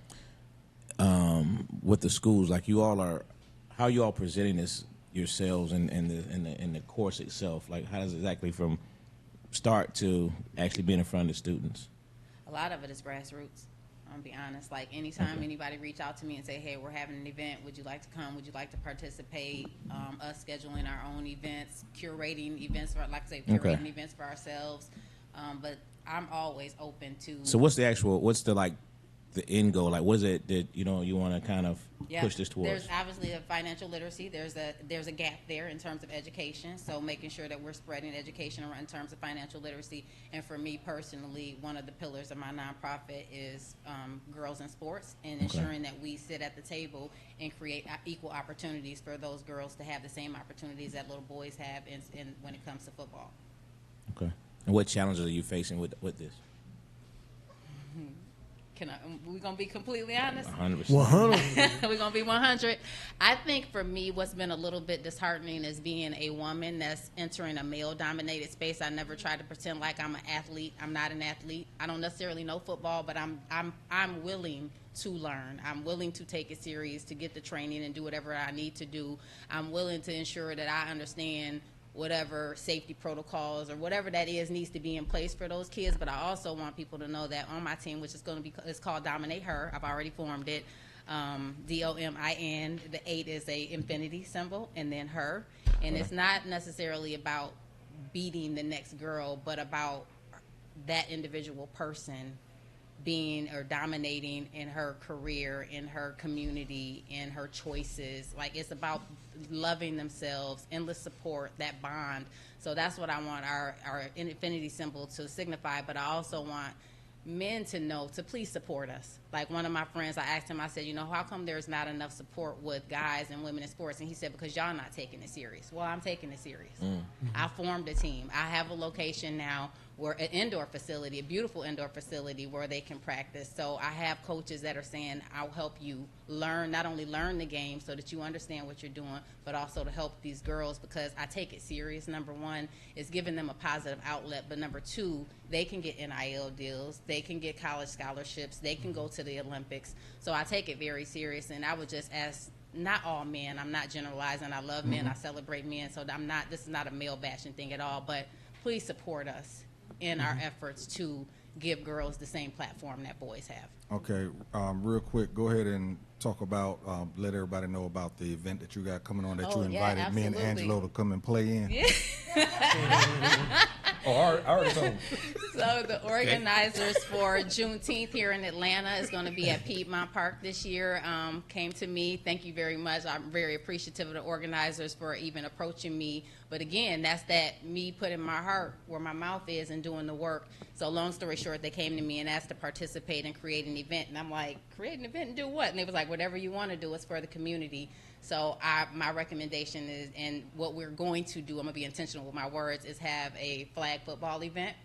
with the schools, like how you all presenting this yourselves in the course itself? Like, how does it exactly from start to actually being in front of the students? A lot of it is grassroots. I'll be honest. Like anytime anybody reach out to me and say, "Hey, we're having an event. Would you like to come? Would you like to participate?" Us scheduling our own events, curating events for, like I say, curating events for ourselves. But I'm always open to. So what's the end goal? Like, what is it that you want to kind of push this towards? There's obviously a financial literacy. There's a gap there in terms of education. So making sure that we're spreading education around in terms of financial literacy. And for me personally, one of the pillars of my nonprofit is girls in sports, and ensuring that we sit at the table and create equal opportunities for those girls to have the same opportunities that little boys have in when it comes to football. Okay. And what challenges are you facing with this? We're going to be completely honest? 100%. 100. We're going to be 100. I think for me, what's been a little bit disheartening is being a woman that's entering a male-dominated space. I never try to pretend like I'm an athlete. I'm not an athlete. I don't necessarily know football, but I'm willing to learn. I'm willing to take it serious, to get the training and do whatever I need to do. I'm willing to ensure that I understand whatever safety protocols or whatever that is needs to be in place for those kids. But I also want people to know that on my team, which is going to be, it's called Dominate Her. I've already formed it. DOMIN. The 8 is a infinity symbol, and then her. And it's not necessarily about beating the next girl, but about that individual person being or dominating in her career, in her community, in her choices. Like, it's about loving themselves, endless support, that bond. So that's what I want our infinity symbol to signify. But I also want men to know to please support us. Like one of my friends, I asked him, I said, how come there's not enough support with guys and women in sports? And he said, because y'all not taking it serious. Well, I'm taking it serious. I formed a team. I have a location now where an indoor facility, a beautiful indoor facility where they can practice. So I have coaches that are saying, I'll help you learn, not only learn the game so that you understand what you're doing, but also to help these girls, because I take it serious. Number one is giving them a positive outlet, but number two, they can get NIL deals, they can get college scholarships, they can go to the Olympics. So I take it very serious, and I would just ask, not all men, I'm not generalizing, I love men, I celebrate men, so this is not a male bashing thing at all, but please support us in our efforts to give girls the same platform that boys have. Okay, real quick, go ahead and talk about, let everybody know about the event that you got coming on that you invited me and Angelo to come and play in. Yeah. I already told him. So the organizers for Juneteenth here in Atlanta is going to be at Piedmont Park this year. Came to me. Thank you very much. I'm very appreciative of the organizers for even approaching me. But again, that's that me putting my heart where my mouth is and doing the work. So long story short, they came to me and asked to participate and create an event. And I'm like, create an event and do what? And they was like, whatever you want to do, it's for the community. So my recommendation is, and what we're going to do, I'm going to be intentional with my words, is have a flag football event.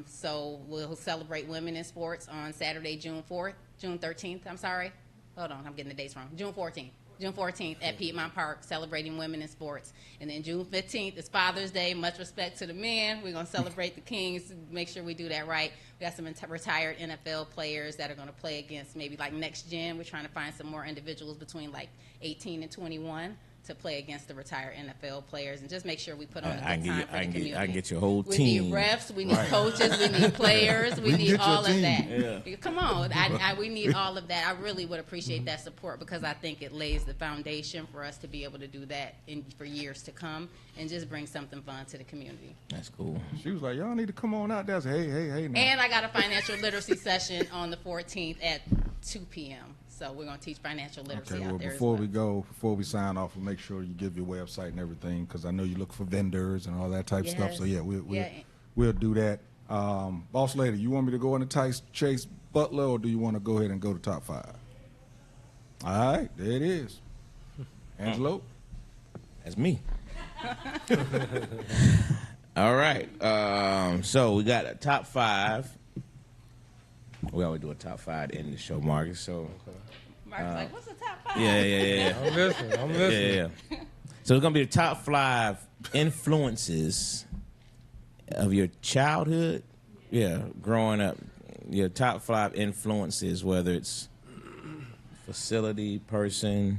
So we'll celebrate women in sports on Saturday, June 13th, I'm sorry. Hold on, I'm getting the dates wrong. June 14th at Piedmont Park, celebrating women in sports. And then June 15th is Father's Day. Much respect to the men. We're going to celebrate the Kings, make sure we do that right. We got some retired NFL players that are going to play against maybe like next gen. We're trying to find some more individuals between like 18 and 21 to play against the retired NFL players, and just make sure we put on a good time for the community. I can get your whole We team. need refs, we need coaches, we need players, we need all of that. Yeah. Come on, we need all of that. I really would appreciate that support, because I think it lays the foundation for us to be able to do that for years to come, and just bring something fun to the community. That's cool. She was like, y'all need to come on out there. I said, hey now. And I got a financial literacy session on the 14th at 2 p.m. So we're going to teach financial literacy out there before we sign off, we'll make sure you give your website and everything, because I know you look for vendors and all that type of stuff. So yeah, we'll do that. Boss lady, you want me to go into Chase Butler, or do you want to go ahead and go to top 5? All right, there it is. Angelo? That's me. All right. So we got a top 5. We always do a top 5 to end the show, Marcus. So Mark's like, what's the top 5? Yeah. I'm listening. Yeah. So it's gonna be the top 5 influences of your childhood. Yeah, growing up. Your top 5 influences, whether it's facility, person,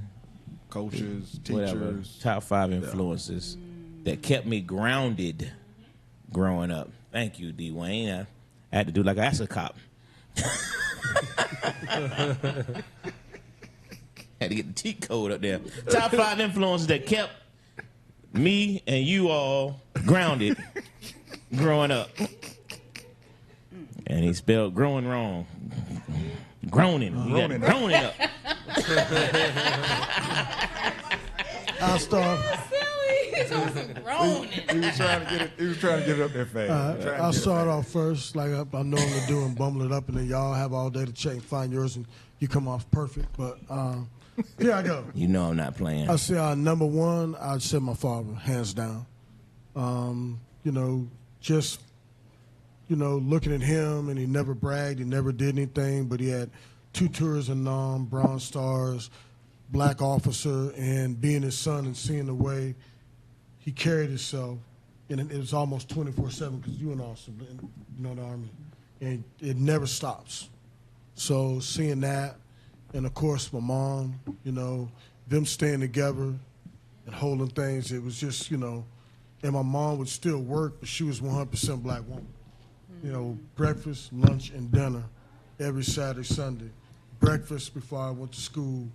coaches, teachers. Whatever. Top 5 influences that kept me grounded growing up. Thank you, D. Wayne. I had to do like I asked a cop. Had to get the cheat code up there. Top 5 influences that kept me and you all grounded growing up. And he spelled growing wrong. Groaning. You got groaning up. I'll start. He was trying to get it up there fast. I'll start off first, like I normally do, and bumble it up, and then y'all have all day to check and find yours, and you come off perfect. But here I go. You know I'm not playing. I say number one, I'd say my father, hands down. Just looking at him, and he never bragged, he never did anything, but he had 2 tours in Nam, Bronze Stars, black officer, and being his son and seeing the way he carried himself, and it was almost 24/7 because you and also, the Army, and it never stops. So seeing that, and of course my mom, them staying together and holding things, it was just, and my mom would still work, but she was 100% black woman. Breakfast, lunch, and dinner every Saturday, Sunday. Breakfast before I went to school,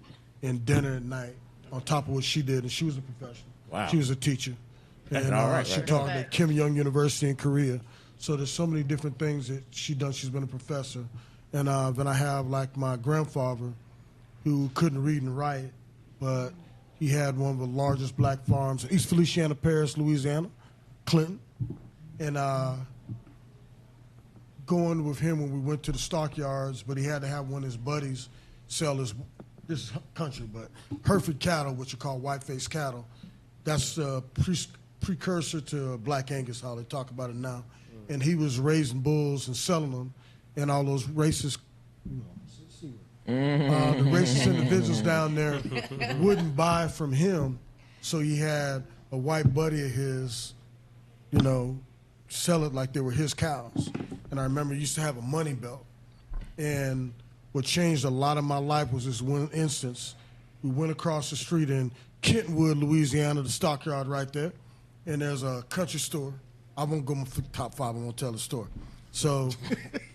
and dinner at night on top of what she did, and she was a professional. Wow. She was a teacher. That's And all right, she right? taught at Kim Young University in Korea. So there's so many different things that she done. She's been a professor. And then I have like my grandfather who couldn't read and write, but he had one of the largest black farms in East Feliciana Parish, Louisiana, Clinton. And going with him when we went to the stockyards, but he had to have one of his buddies sell this country, but Hereford cattle, which are called white-faced cattle. That's a precursor to Black Angus, how they talk about it now. And he was raising bulls and selling them, and all those racist, the racist individuals down there wouldn't buy from him, so he had a white buddy of his, sell it like they were his cows. And I remember he used to have a money belt. And what changed a lot of my life was this one instance. We went across the street in Kentonwood, Louisiana, the stockyard right there, and there's a country store. I won't go for top 5, I won't tell the story. So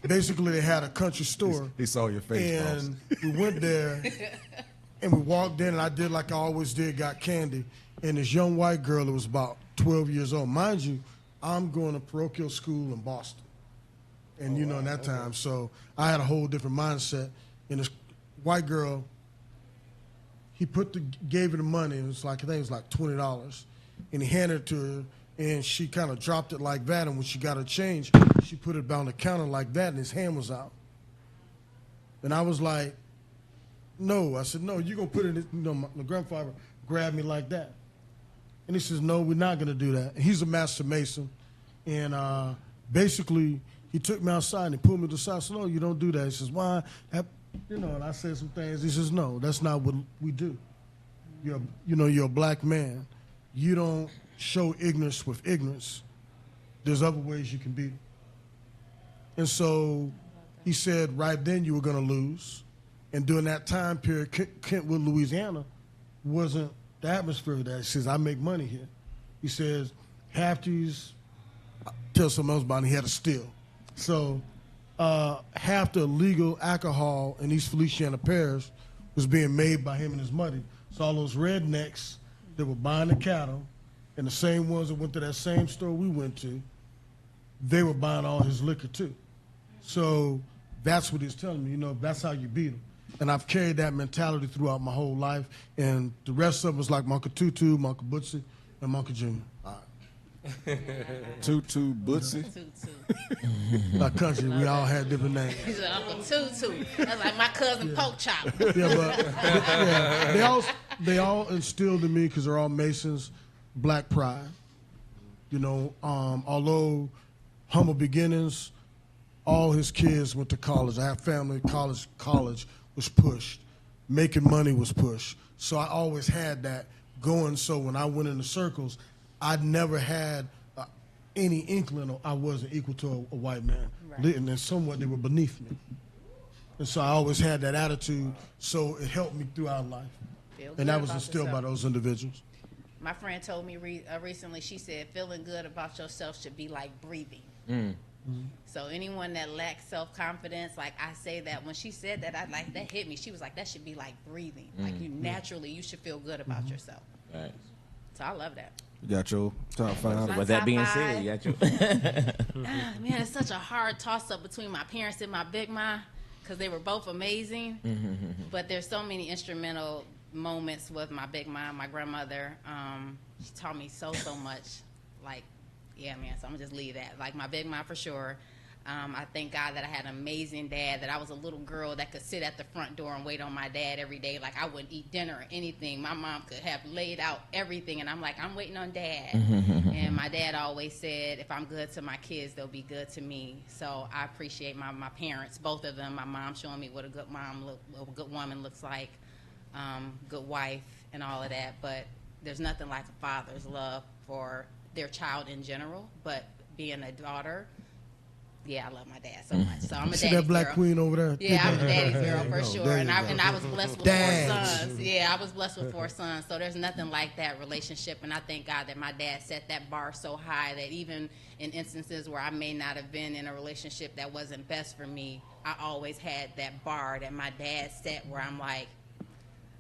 basically they had a country store. He saw your face, and we went there, and we walked in, and I did like I always did, got candy. And this young white girl that was about 12 years old. Mind you, I'm going to parochial school in Boston. And in that time, so I had a whole different mindset. And this white girl, he gave her the money, and I think it was like $20, and he handed it to her, and she kind of dropped it like that, and when she got her change, she put it on the counter like that, and his hand was out. And I was like, no. I said, no, you're going to put it in, my grandfather grabbed me like that. And he says, no, we're not going to do that. And he's a master mason, and basically, he took me outside and he pulled me to the side. I said, no, you don't do that. He says, why? And I said some things. He says, no, that's not what we do. You're a black man. You don't show ignorance with ignorance. There's other ways you can beat it. And so he said, right then you were going to lose. And during that time period, Kentwood, Louisiana, wasn't the atmosphere of that. He says, I make money here. He says, half these, tell someone else about it, he had to steal. So half the illegal alcohol in East Feliciana Parish was being made by him and his money. So all those rednecks that were buying the cattle, and the same ones that went to that same store we went to, they were buying all his liquor too. So that's what he's telling me, that's how you beat him. And I've carried that mentality throughout my whole life. And the rest of them was like my Uncle Tutu, my Uncle Bootsy, and my Uncle Junior. Tutu Bootsy. Our country, we all had different names. He's an Uncle Tutu. That's like my cousin Poke Chop. They all instilled in me, because they're all Masons, black pride. Although humble beginnings, all his kids went to college. I have family, college was pushed. Making money was pushed. So I always had that going. So when I went into circles, I never had any inkling I wasn't equal to a white man. Right. And somewhat they were beneath me. And so I always had that attitude, so it helped me throughout life. And that was instilled by those individuals. My friend told me recently, she said, feeling good about yourself should be like breathing. So anyone that lacks self-confidence, like I say that when she said that, that hit me. She was like, that should be like breathing. Like you naturally, you should feel good about yourself. Right. So I love that. You got your top five. With that being Top said, five. you got your. Man, it's such a hard toss-up between my parents and my big ma because they were both amazing. But there's so many instrumental moments with my big ma, my grandmother. She taught me so much. Like, yeah, man, so I'm going to just leave that. Like, my big ma for sure. I thank God that I had an amazing dad, that I was a little girl that could sit at the front door and wait on my dad every day. Like, I wouldn't eat dinner or anything. My mom could have laid out everything, and I'm like, I'm waiting on Dad. And my dad always said, if I'm good to my kids, they'll be good to me. So I appreciate my parents, both of them. My mom showing me what a good woman looks like, good wife, and all of that. But there's nothing like a father's love for their child in general. But being a daughter, yeah, I love my dad so much. So I'm a See daddy's that black girl. queen over there? Yeah, I'm a daddy's girl for There sure. you And go. I was blessed with Dads. 4 sons. Yeah, I was blessed with 4 sons. So there's nothing like that relationship. And I thank God that my dad set that bar so high that even in instances where I may not have been in a relationship that wasn't best for me, I always had that bar that my dad set where I'm like,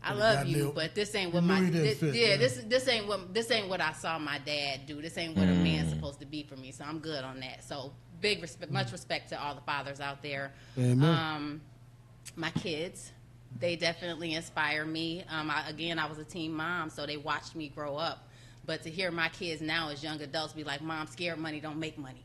I love you, but this ain't what my this ain't what I saw my dad do. This ain't what a man's supposed to be for me. So I'm good on that. So big respect, much respect to all the fathers out there. Amen. My kids, they definitely inspire me. I was a teen mom, so they watched me grow up. But to hear my kids now as young adults be like, "Mom, scared money don't make money."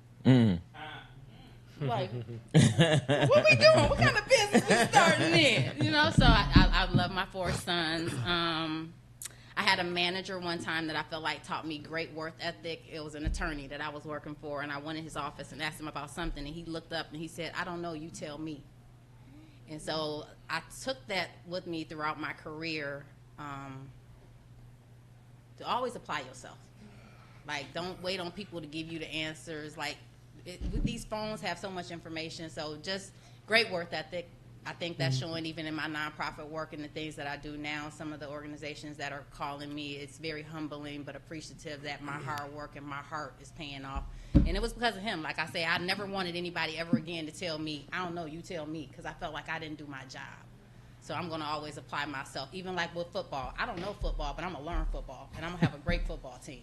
Like, what we doing? What kind of business we starting in? You know, so I love my 4 sons. I had a manager one time that I felt like taught me great work ethic. It was an attorney that I was working for, and I went in his office and asked him about something, and he looked up and he said, I don't know, you tell me. And so I took that with me throughout my career, to always apply yourself. Like, don't wait on people to give you the answers. Like, these phones have so much information, so just great work ethic. I think that's showing even in my nonprofit work and the things that I do now. Some of the organizations that are calling me, it's very humbling but appreciative that my hard work and my heart is paying off. And it was because of him. Like I say, I never wanted anybody ever again to tell me, I don't know, you tell me, because I felt like I didn't do my job. So I'm going to always apply myself. Even like with football. I don't know football, but I'm going to learn football, and I'm going to have a great football team.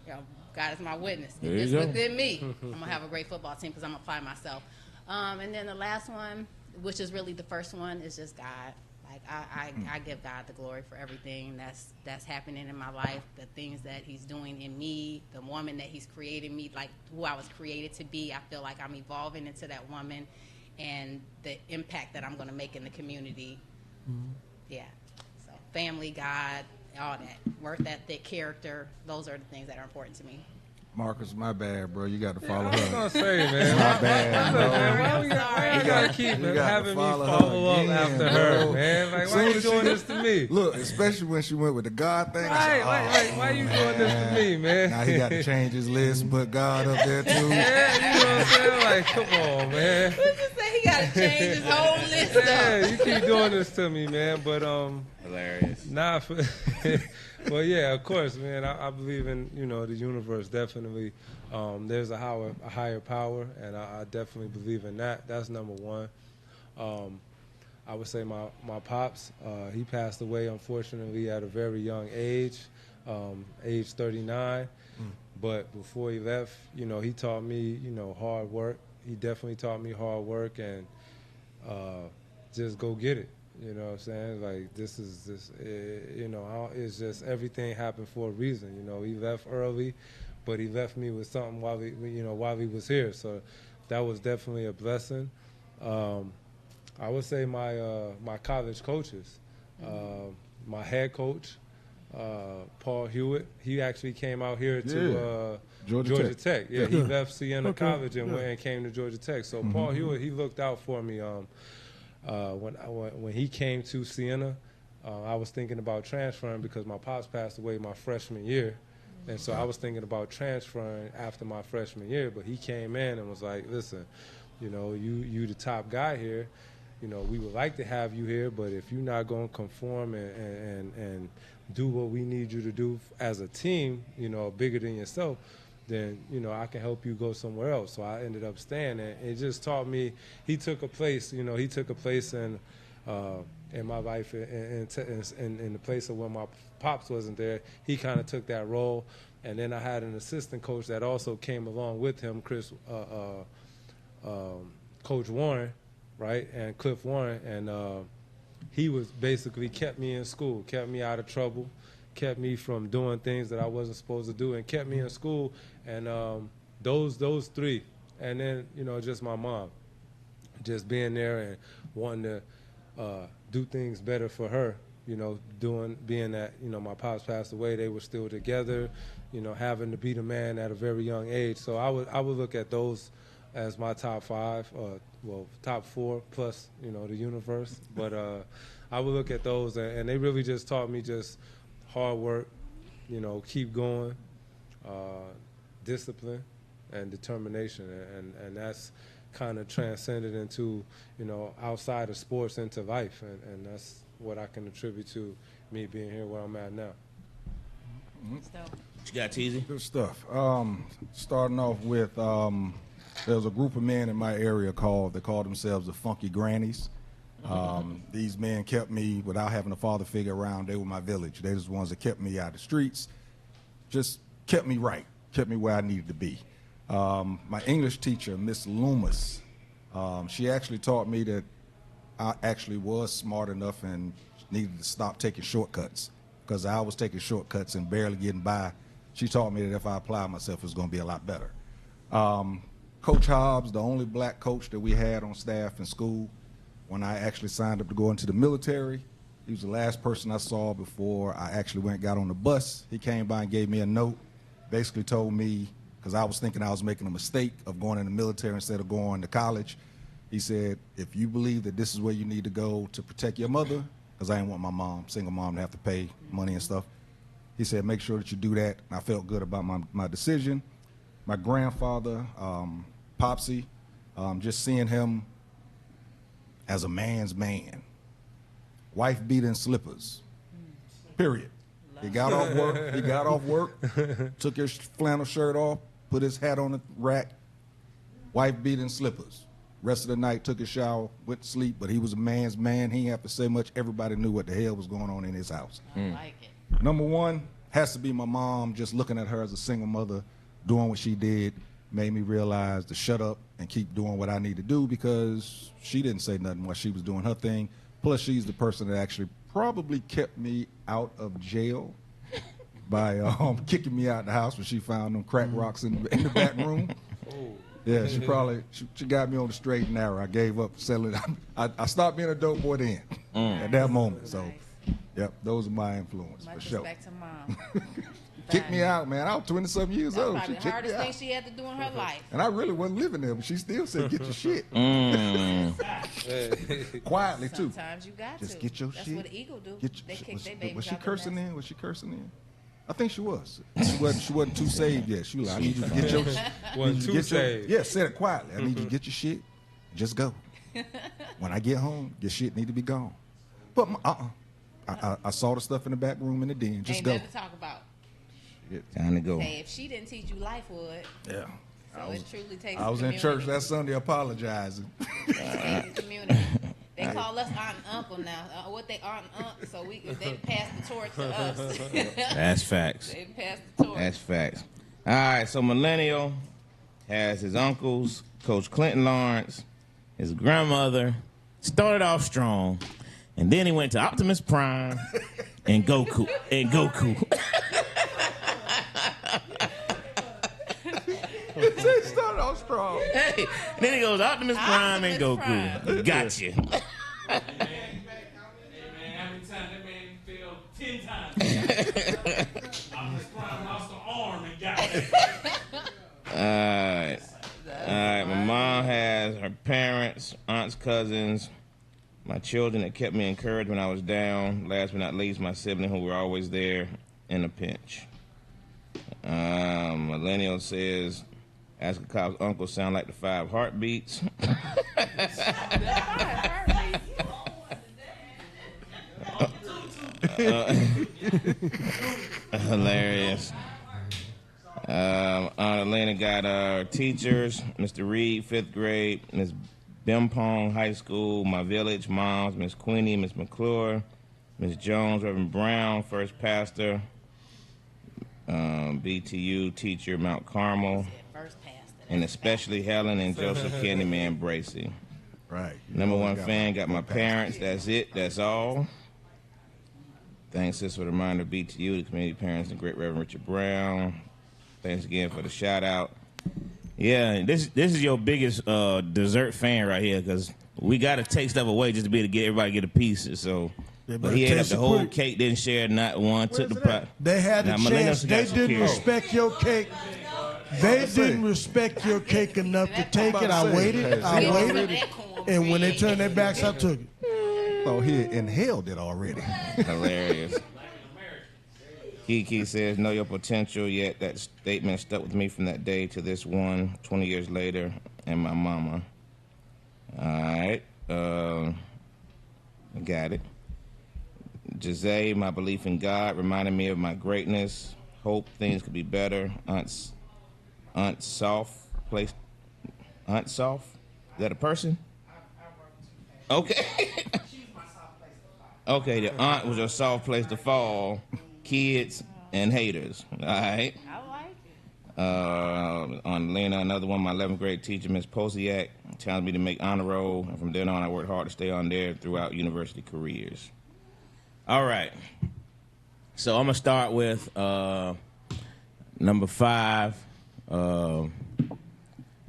You know, God is my witness. If it's within me, I'm going to have a great football team because I'm going to apply myself. And then the last one, which is really the first one, is just God. Like I give God the glory for everything that's happening in my life, the things that He's doing in me, the woman that He's created me, like who I was created to be. I feel like I'm evolving into that woman, and the impact that I'm going to make in the community. Yeah. So family, God, all that, work ethic, character. Those are the things that are important to me. Marcus, my bad, bro. You got to follow I was her. gonna say, man. My bad, bro. Why you gotta keep You got having to me follow follow her up again, after bro. her, man? Like, why Soon you as doing she- this to me? Look, especially when she went with the God thing. I said, Right, why you doing this to me, man? Now he got to change his list and put God up there too. Yeah, you know what I'm saying? Like, come on, man. Who's just say he got to change his whole list up? Yeah, you keep doing this to me, man. But Hilarious. nah. Well, yeah, of course, man. I believe in the universe. Definitely, there's a higher power, and I definitely believe in that. That's number one. I would say my pops. He passed away unfortunately at a very young age, age 39. But before he left, he taught me hard work. He definitely taught me hard work and just go get it. You know what I'm saying? Like, it's just everything happened for a reason. He left early, but he left me with something while he was here. So that was definitely a blessing. I would say my college coaches, my head coach, Paul Hewitt, he actually came out here to Georgia Tech. Yeah, he left Siena College and went and came to Georgia Tech. So Paul Hewitt, he looked out for me. When he came to Siena, I was thinking about transferring because my pops passed away my freshman year. And so I was thinking about transferring after my freshman year, but he came in and was like, listen, you the top guy here. We would like to have you here, but if you're not going to conform and do what we need you to do as a team, bigger than yourself, then, you know, I can help you go somewhere else. So I ended up staying, and it just taught me. He took a place, you know, in my life, in the place of when my pops wasn't there. He kind of took that role, and then I had an assistant coach that also came along with him, Coach Warren, right, and Cliff Warren, and he was basically kept me in school, kept me out of trouble, kept me from doing things that I wasn't supposed to do, and kept me in school. And those three, and then, you know, just my mom, just being there and wanting to do things better for her. You know, being that, you know, my pops passed away, they were still together. You know, having to be the man at a very young age. So I would look at those as my top 5, top 4 plus, you know, the universe. But I would look at those, and they really just taught me just hard work, you know, keep going, discipline, and determination, and that's kind of transcended into, you know, outside of sports into life, and that's what I can attribute to me being here where I'm at now. So, What you got, Teasy? Good stuff. Starting off with, there was a group of men in my area they called themselves the Funky Grannies. These men kept me, without having a father figure around, they were my village. They was the ones that kept me out of the streets, just kept me right, kept me where I needed to be. My English teacher, Miss Loomis, she actually taught me that I actually was smart enough and needed to stop taking shortcuts, because I was taking shortcuts and barely getting by. She taught me that if I applied myself, it was going to be a lot better. Coach Hobbs, the only black coach that we had on staff in school, when I actually signed up to go into the military, he was the last person I saw before I actually went and got on the bus. He came by and gave me a note, basically told me, because I was thinking I was making a mistake of going in the military instead of going to college. He said, if you believe that this is where you need to go to protect your mother, because I didn't want my single mom, to have to pay money and stuff. He said, make sure that you do that. And I felt good about my decision. My grandfather, Popsy, just seeing him as a man's man. Wife beating slippers, period. He got off work, took his flannel shirt off, put his hat on the rack, wife beating slippers. Rest of the night, took a shower, went to sleep, but he was a man's man. He didn't have to say much. Everybody knew what the hell was going on in his house. I like it. Number one has to be my mom. Just looking at her as a single mother, doing what she did, made me realize to shut up and keep doing what I need to do, because she didn't say nothing while she was doing her thing. Plus, she's the person that actually probably kept me out of jail by kicking me out of the house when she found them crack rocks in the back room. Yeah, she got me on the straight and narrow. I gave up selling. I stopped being a dope boy then, at that moment. So, yep, those are my influence, Much for sure. respect to mom. Kicked me out, man. I was 27 years That's old. probably She the kicked hardest me thing out. she had to do in her life. And I really wasn't living there, but she still said, get your shit. Quietly, too. Sometimes you got Just to. get your That's shit. what the eagle do. They kick their Was babies she out the cursing nest. in? Was she cursing in? I think she was. She wasn't too saved yet. She was like, I need you to get your Wasn't too saved. Yeah, said it quietly. I need you to get your shit. Just go. When I get home, your shit need to be gone. But I saw the stuff in the back room in the den. Just Ain't go. nothing to talk about. Time to go. Hey, if she didn't teach you, life would. Yeah. So it truly takes I was in church that Sunday apologizing. the community. They call us aunt and uncle now. What they aunt and uncle, so they pass the torch to us. That's facts. They pass the torch. That's facts. All right, so Millennial has his uncles, Coach Clinton Lawrence, his grandmother, started off strong, and then he went to Optimus Prime and Goku. They started off strong. Hey, then he goes Optimus Prime and Optimus Goku. Prime. Gotcha. Hey man, how many times that man failed? 10 times. Optimus Prime lost an arm and got it. All right. My mom has her parents, aunts, cousins, my children that kept me encouraged when I was down. Last but not least, my sibling who were always there in a pinch. Millennial says, ask a cop's uncle sound like the 5 heartbeats. Hilarious. Atlanta got our teachers, Mr. Reed, 5th grade, Ms. Bimpong, high school, my village moms, Miss Queenie, Miss McClure, Miss Jones, Reverend Brown, first pastor, BTU teacher, Mount Carmel, First pastor. and especially Helen and Joseph Candyman Bracy. Right. Number one fan, got my parents. That's it. That's all. Thanks, sis, for the reminder. BTU, the community parents, and Great Reverend Richard Brown. Thanks again for the shout out. Yeah, this is your biggest dessert fan right here, because we got to take stuff away just to be able to get everybody to get a piece. So, but he ate up the whole cake, didn't share not one. Took the pot. They had the chance. They didn't respect your cake. They didn't respect your cake enough to take it. I waited, and when they turned their backs, I took it. Oh, he inhaled it already. Hilarious. Kiki says, know your potential, yet that statement stuck with me from that day to this one, 20 years later, and my mama. All right. Got it. Jose, my belief in God reminded me of my greatness. Hope things could be better. Aunt Soft. Is that a person? Okay. Okay, the aunt was a soft place to fall. Kids and haters. All right. I like it. On Lena, another one, my 11th grade teacher, Miss Posiak, challenged me to make honor roll. And from then on, I worked hard to stay on there throughout university careers. All right. So I'm going to start with number 5. I'm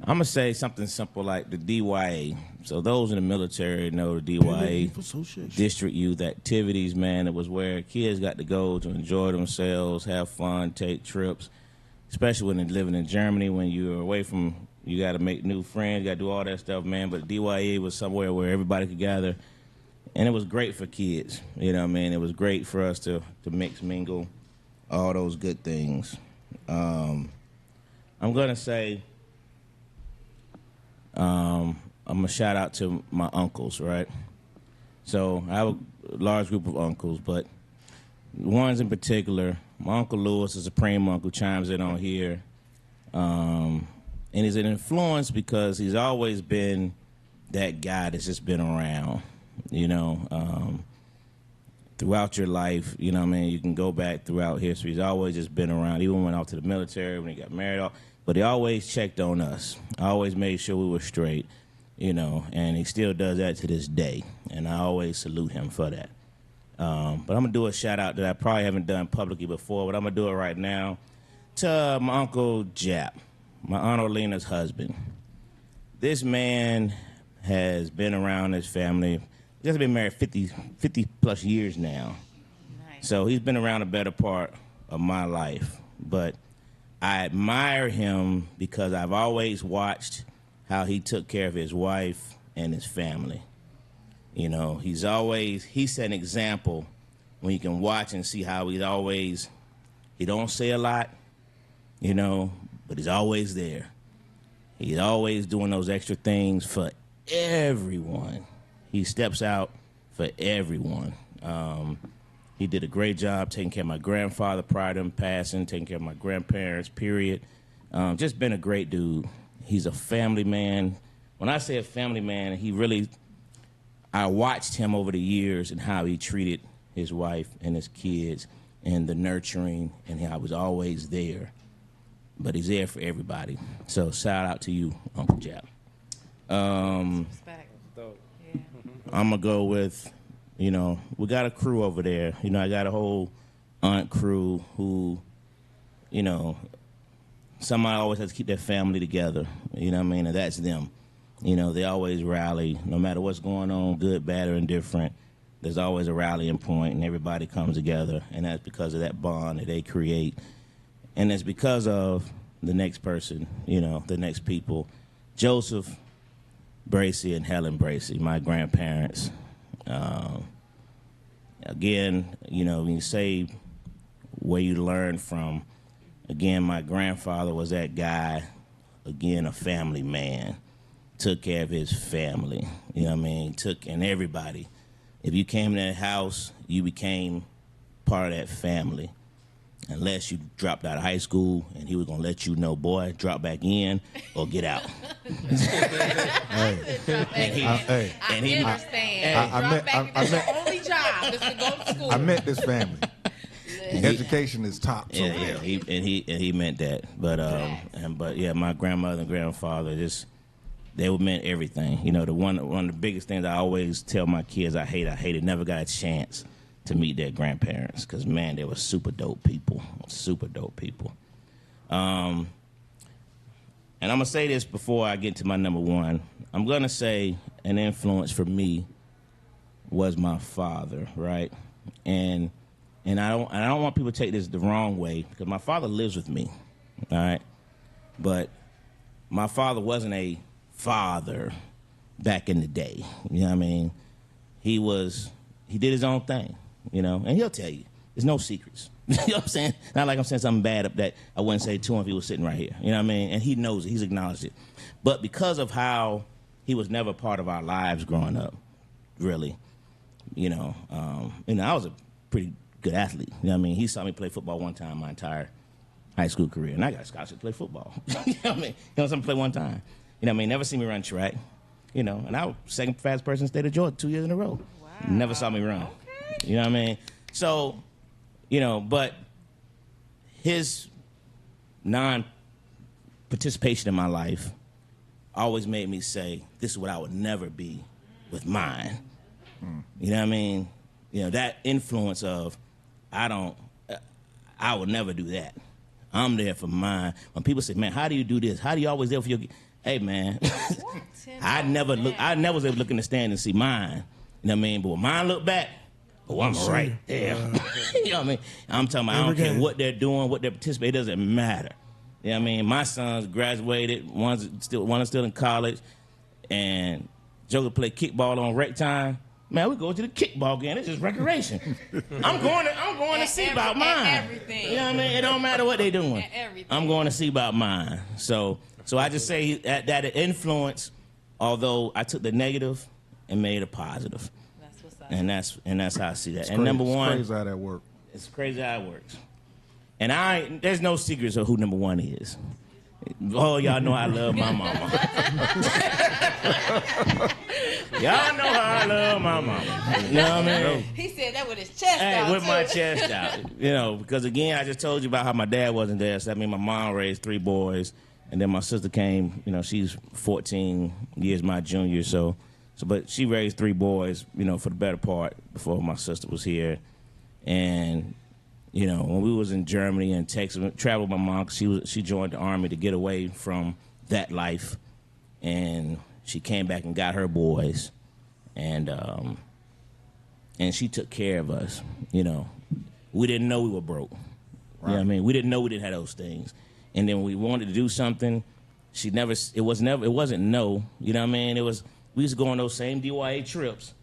going to say something simple like the DYA. So those in the military know the DYA, District Youth Activities, man. It was where kids got to go to enjoy themselves, have fun, take trips, especially when they're living in Germany. When you're away from, you got to make new friends, you got to do all that stuff, man. But DYA was somewhere where everybody could gather, and it was great for kids. You know what I mean? It was great for us to mix, mingle, all those good things. I'm going to say... I'm going to shout out to my uncles, right? So I have a large group of uncles, but ones in particular, my Uncle Lewis, the Supreme Uncle, chimes in on here. And he's an influence because he's always been that guy that's just been around, you know, throughout your life. You know what I mean? You can go back throughout history. He's always just been around. Even went off to the military when he got married. But he always checked on us. Always made sure we were straight, you know, and he still does that to this day. And I always salute him for that. But I'm going to do a shout out that I probably haven't done publicly before, but I'm going to do it right now to my Uncle Jap, my Aunt Orlena's husband. This man has been around his family. He's been married 50 plus years now. Nice. So he's been around a better part of my life. But I admire him because I've always watched how he took care of his wife and his family. You know, he set an example when you can watch and see how he don't say a lot, you know, but he's always there. He's always doing those extra things for everyone. He steps out for everyone. He did a great job taking care of my grandfather prior to him passing, taking care of my grandparents, period. Just been a great dude. He's a family man. When I say a family man, I watched him over the years and how he treated his wife and his kids and the nurturing, and how he was always there. But he's there for everybody. So shout out to you, Uncle Jap. Respect. I'm going to go with, you know, we got a crew over there. You know, I got a whole aunt crew who, you know, somebody always has to keep their family together. You know what I mean? And that's them. You know, they always rally. No matter what's going on, good, bad, or indifferent, there's always a rallying point, and everybody comes together. And that's because of that bond that they create. And it's because of the next person, you know, the next people. Joseph Bracy and Helen Bracy, my grandparents. Again, you know, when you say where you learn from, again, my grandfather was that guy, again, a family man, took care of his family, you know what I mean, and everybody. If you came to that house, you became part of that family. unless you dropped out of high school, and he was going to let you know, boy, drop back in or get out. I understand. Drop back is the only job is to go to school. I met this family. Education is top. Yeah, he meant that. But yeah, my grandmother and grandfather they meant everything. You know, one of the biggest things I always tell my kids I hated, never got a chance to meet their grandparents because, man, they were super dope people. And I'm going to say this before I get to my number one. I'm going to say an influence for me was my father, right? And I don't want people to take this the wrong way because my father lives with me, all right? But my father wasn't a father back in the day. You know what I mean? He did his own thing, you know, and he'll tell you. There's no secrets. You know what I'm saying? Not like I'm saying something bad that I wouldn't say to him if he was sitting right here. You know what I mean? And he knows it. He's acknowledged it. But because of how he was never part of our lives growing up, really, you know, I was a pretty good athlete. You know what I mean? He saw me play football one time my entire high school career, and I got a scholarship to play football. You know what I mean? You know, something play one time. You know what I mean? Never seen me run track. You know, and I was second fastest person in the state of Georgia 2 years in a row. Wow. Never saw me run. Okay. You know what I mean? So, you know, but his non-participation in my life always made me say, this is what I would never be with mine. You know what I mean? You know, that influence of, I would never do that. I'm there for mine. When people say, man, how do you do this? How do you always there for your... Hey, man, I never was able to look in the stand and see mine. You know what I mean? But when mine look back, I'm right there. You know what I mean? I'm talking about, I don't care what they're doing, what they're participating, it doesn't matter. You know what I mean? My sons graduated, one is still in college, and Joker play kickball on rec time. Man, we go to the kickball game. It's just recreation. I'm going to see about mine. Everything. You know what I mean? It don't matter what they doing. I'm going to see about mine. So I just say that influence, although I took the negative and made it positive. That's what's up. And that's how I see that. It's and number one, it's crazy how that works. It's crazy how it works. And there's no secrets of who number one is. Oh, y'all know I love my mama. Y'all know how I love my mama. You know what I mean? He said that with his chest out. With my chest out. You know, because again, I just told you about how my dad wasn't there. So that means my mom raised 3 boys. And then my sister came, you know, she's 14 years my junior. But she raised 3 boys, you know, for the better part before my sister was here. And, you know, when we was in Germany and Texas, traveled with my mom, she joined the Army to get away from that life. And she came back and got her boys. And she took care of us, you know. We didn't know we were broke. Right. You know what I mean? We didn't know we didn't have those things. And then when we wanted to do something, it wasn't no, you know what I mean? We used to go on those same DYA trips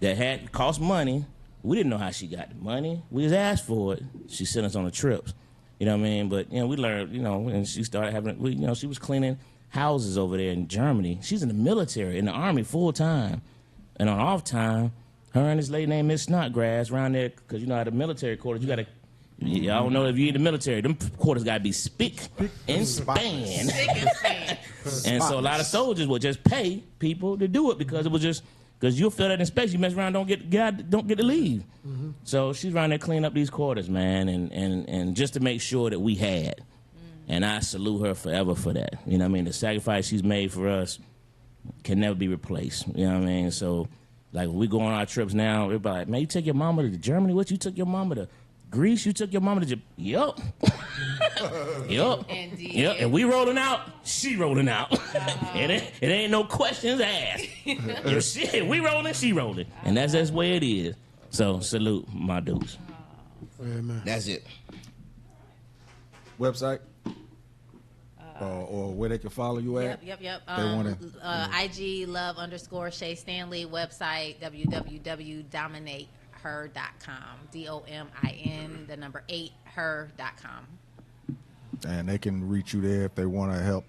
that cost money. We didn't know how she got the money. We just asked for it. She sent us on the trips. You know what I mean? But, you know, we learned, you know, and she started she was cleaning houses over there in Germany. She's in the military, in the Army full time. And on off time, her and this lady named Miss Snodgrass around there, because you know how the military quarters, you got to, I don't know if you're in the military, them quarters got to be spick and span. And so a lot of soldiers would just pay people to do it because it was just, because you'll feel that inspection, you mess around, don't get to leave. Mm-hmm. So she's around there cleaning up these quarters, man, and just to make sure that we had. And I salute her forever for that. You know what I mean? The sacrifice she's made for us can never be replaced. You know what I mean? So, like, when we go on our trips now, everybody like, man, you took your mama to Germany? What? You took your mama to Greece? You took your mama to Japan? Yup. Yup. Indeed. Yep. And we rolling out, she rolling out. It ain't no questions asked. Shit, we rolling, she rolling. And that's the way it is. So, salute, my dudes. Amen. That's it. Website? Or where they can follow you at? Yep. IG love_Shay Stanley. Website www.dominateher.com. DOMIN8her.com. And they can reach you there if they want to help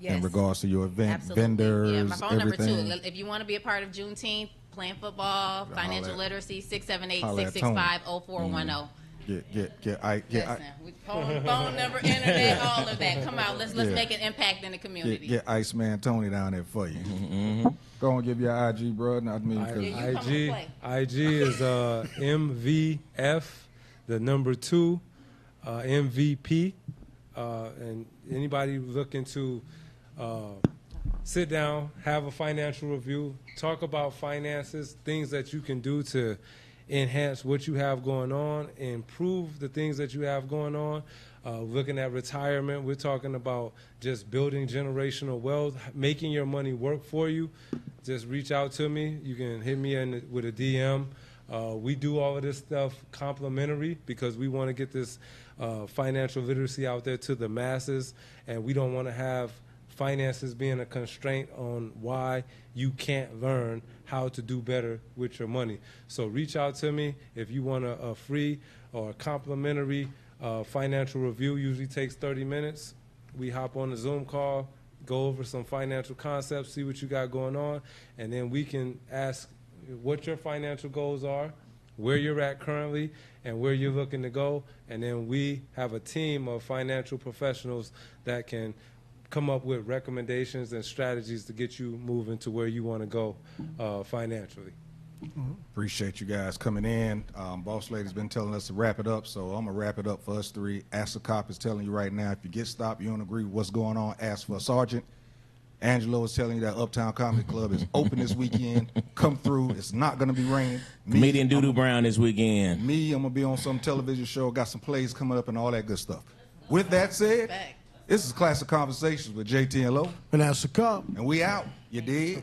in regards to your event, Absolutely. vendors, yeah, my phone everything. number too. If you want to be a part of Juneteenth, playing football, financial literacy, 678-665-0410. Listen, phone number, internet, all of that. Come out, let's make an impact in the community. Get Iceman Tony down there for you. Go on, give your IG, bro. Not me. IG is MVF, the number 2, MVP, and anybody looking to sit down, have a financial review, talk about finances, things that you can do to enhance what you have going on, improve the things that you have going on. Looking at retirement, we're talking about just building generational wealth, making your money work for you. Just reach out to me. You can hit me with a DM. We do all of this stuff complimentary because we want to get this financial literacy out there to the masses, and we don't want to have finances being a constraint on why you can't learn how to do better with your money. So reach out to me if you want a free or a complimentary financial review. Usually takes 30 minutes. We hop on a Zoom call, go over some financial concepts, see what you got going on, and then we can ask what your financial goals are, where you're at currently, and where you're looking to go. And then we have a team of financial professionals that can come up with recommendations and strategies to get you moving to where you want to go financially. Appreciate you guys coming in. Boss Lady's been telling us to wrap it up, so I'm going to wrap it up for us three. Ask the Cop is telling you right now, if you get stopped, you don't agree with what's going on, ask for a sergeant. Angelo is telling you that Uptown Comedy Club is open this weekend. Come through. It's not going to be raining. Comedian Doodoo Brown this weekend. I'm going to be on some television show, got some plays coming up and all that good stuff. With that said, this is Classic Conversations with JT and Lo. And that's the Cop. And we out. You dig?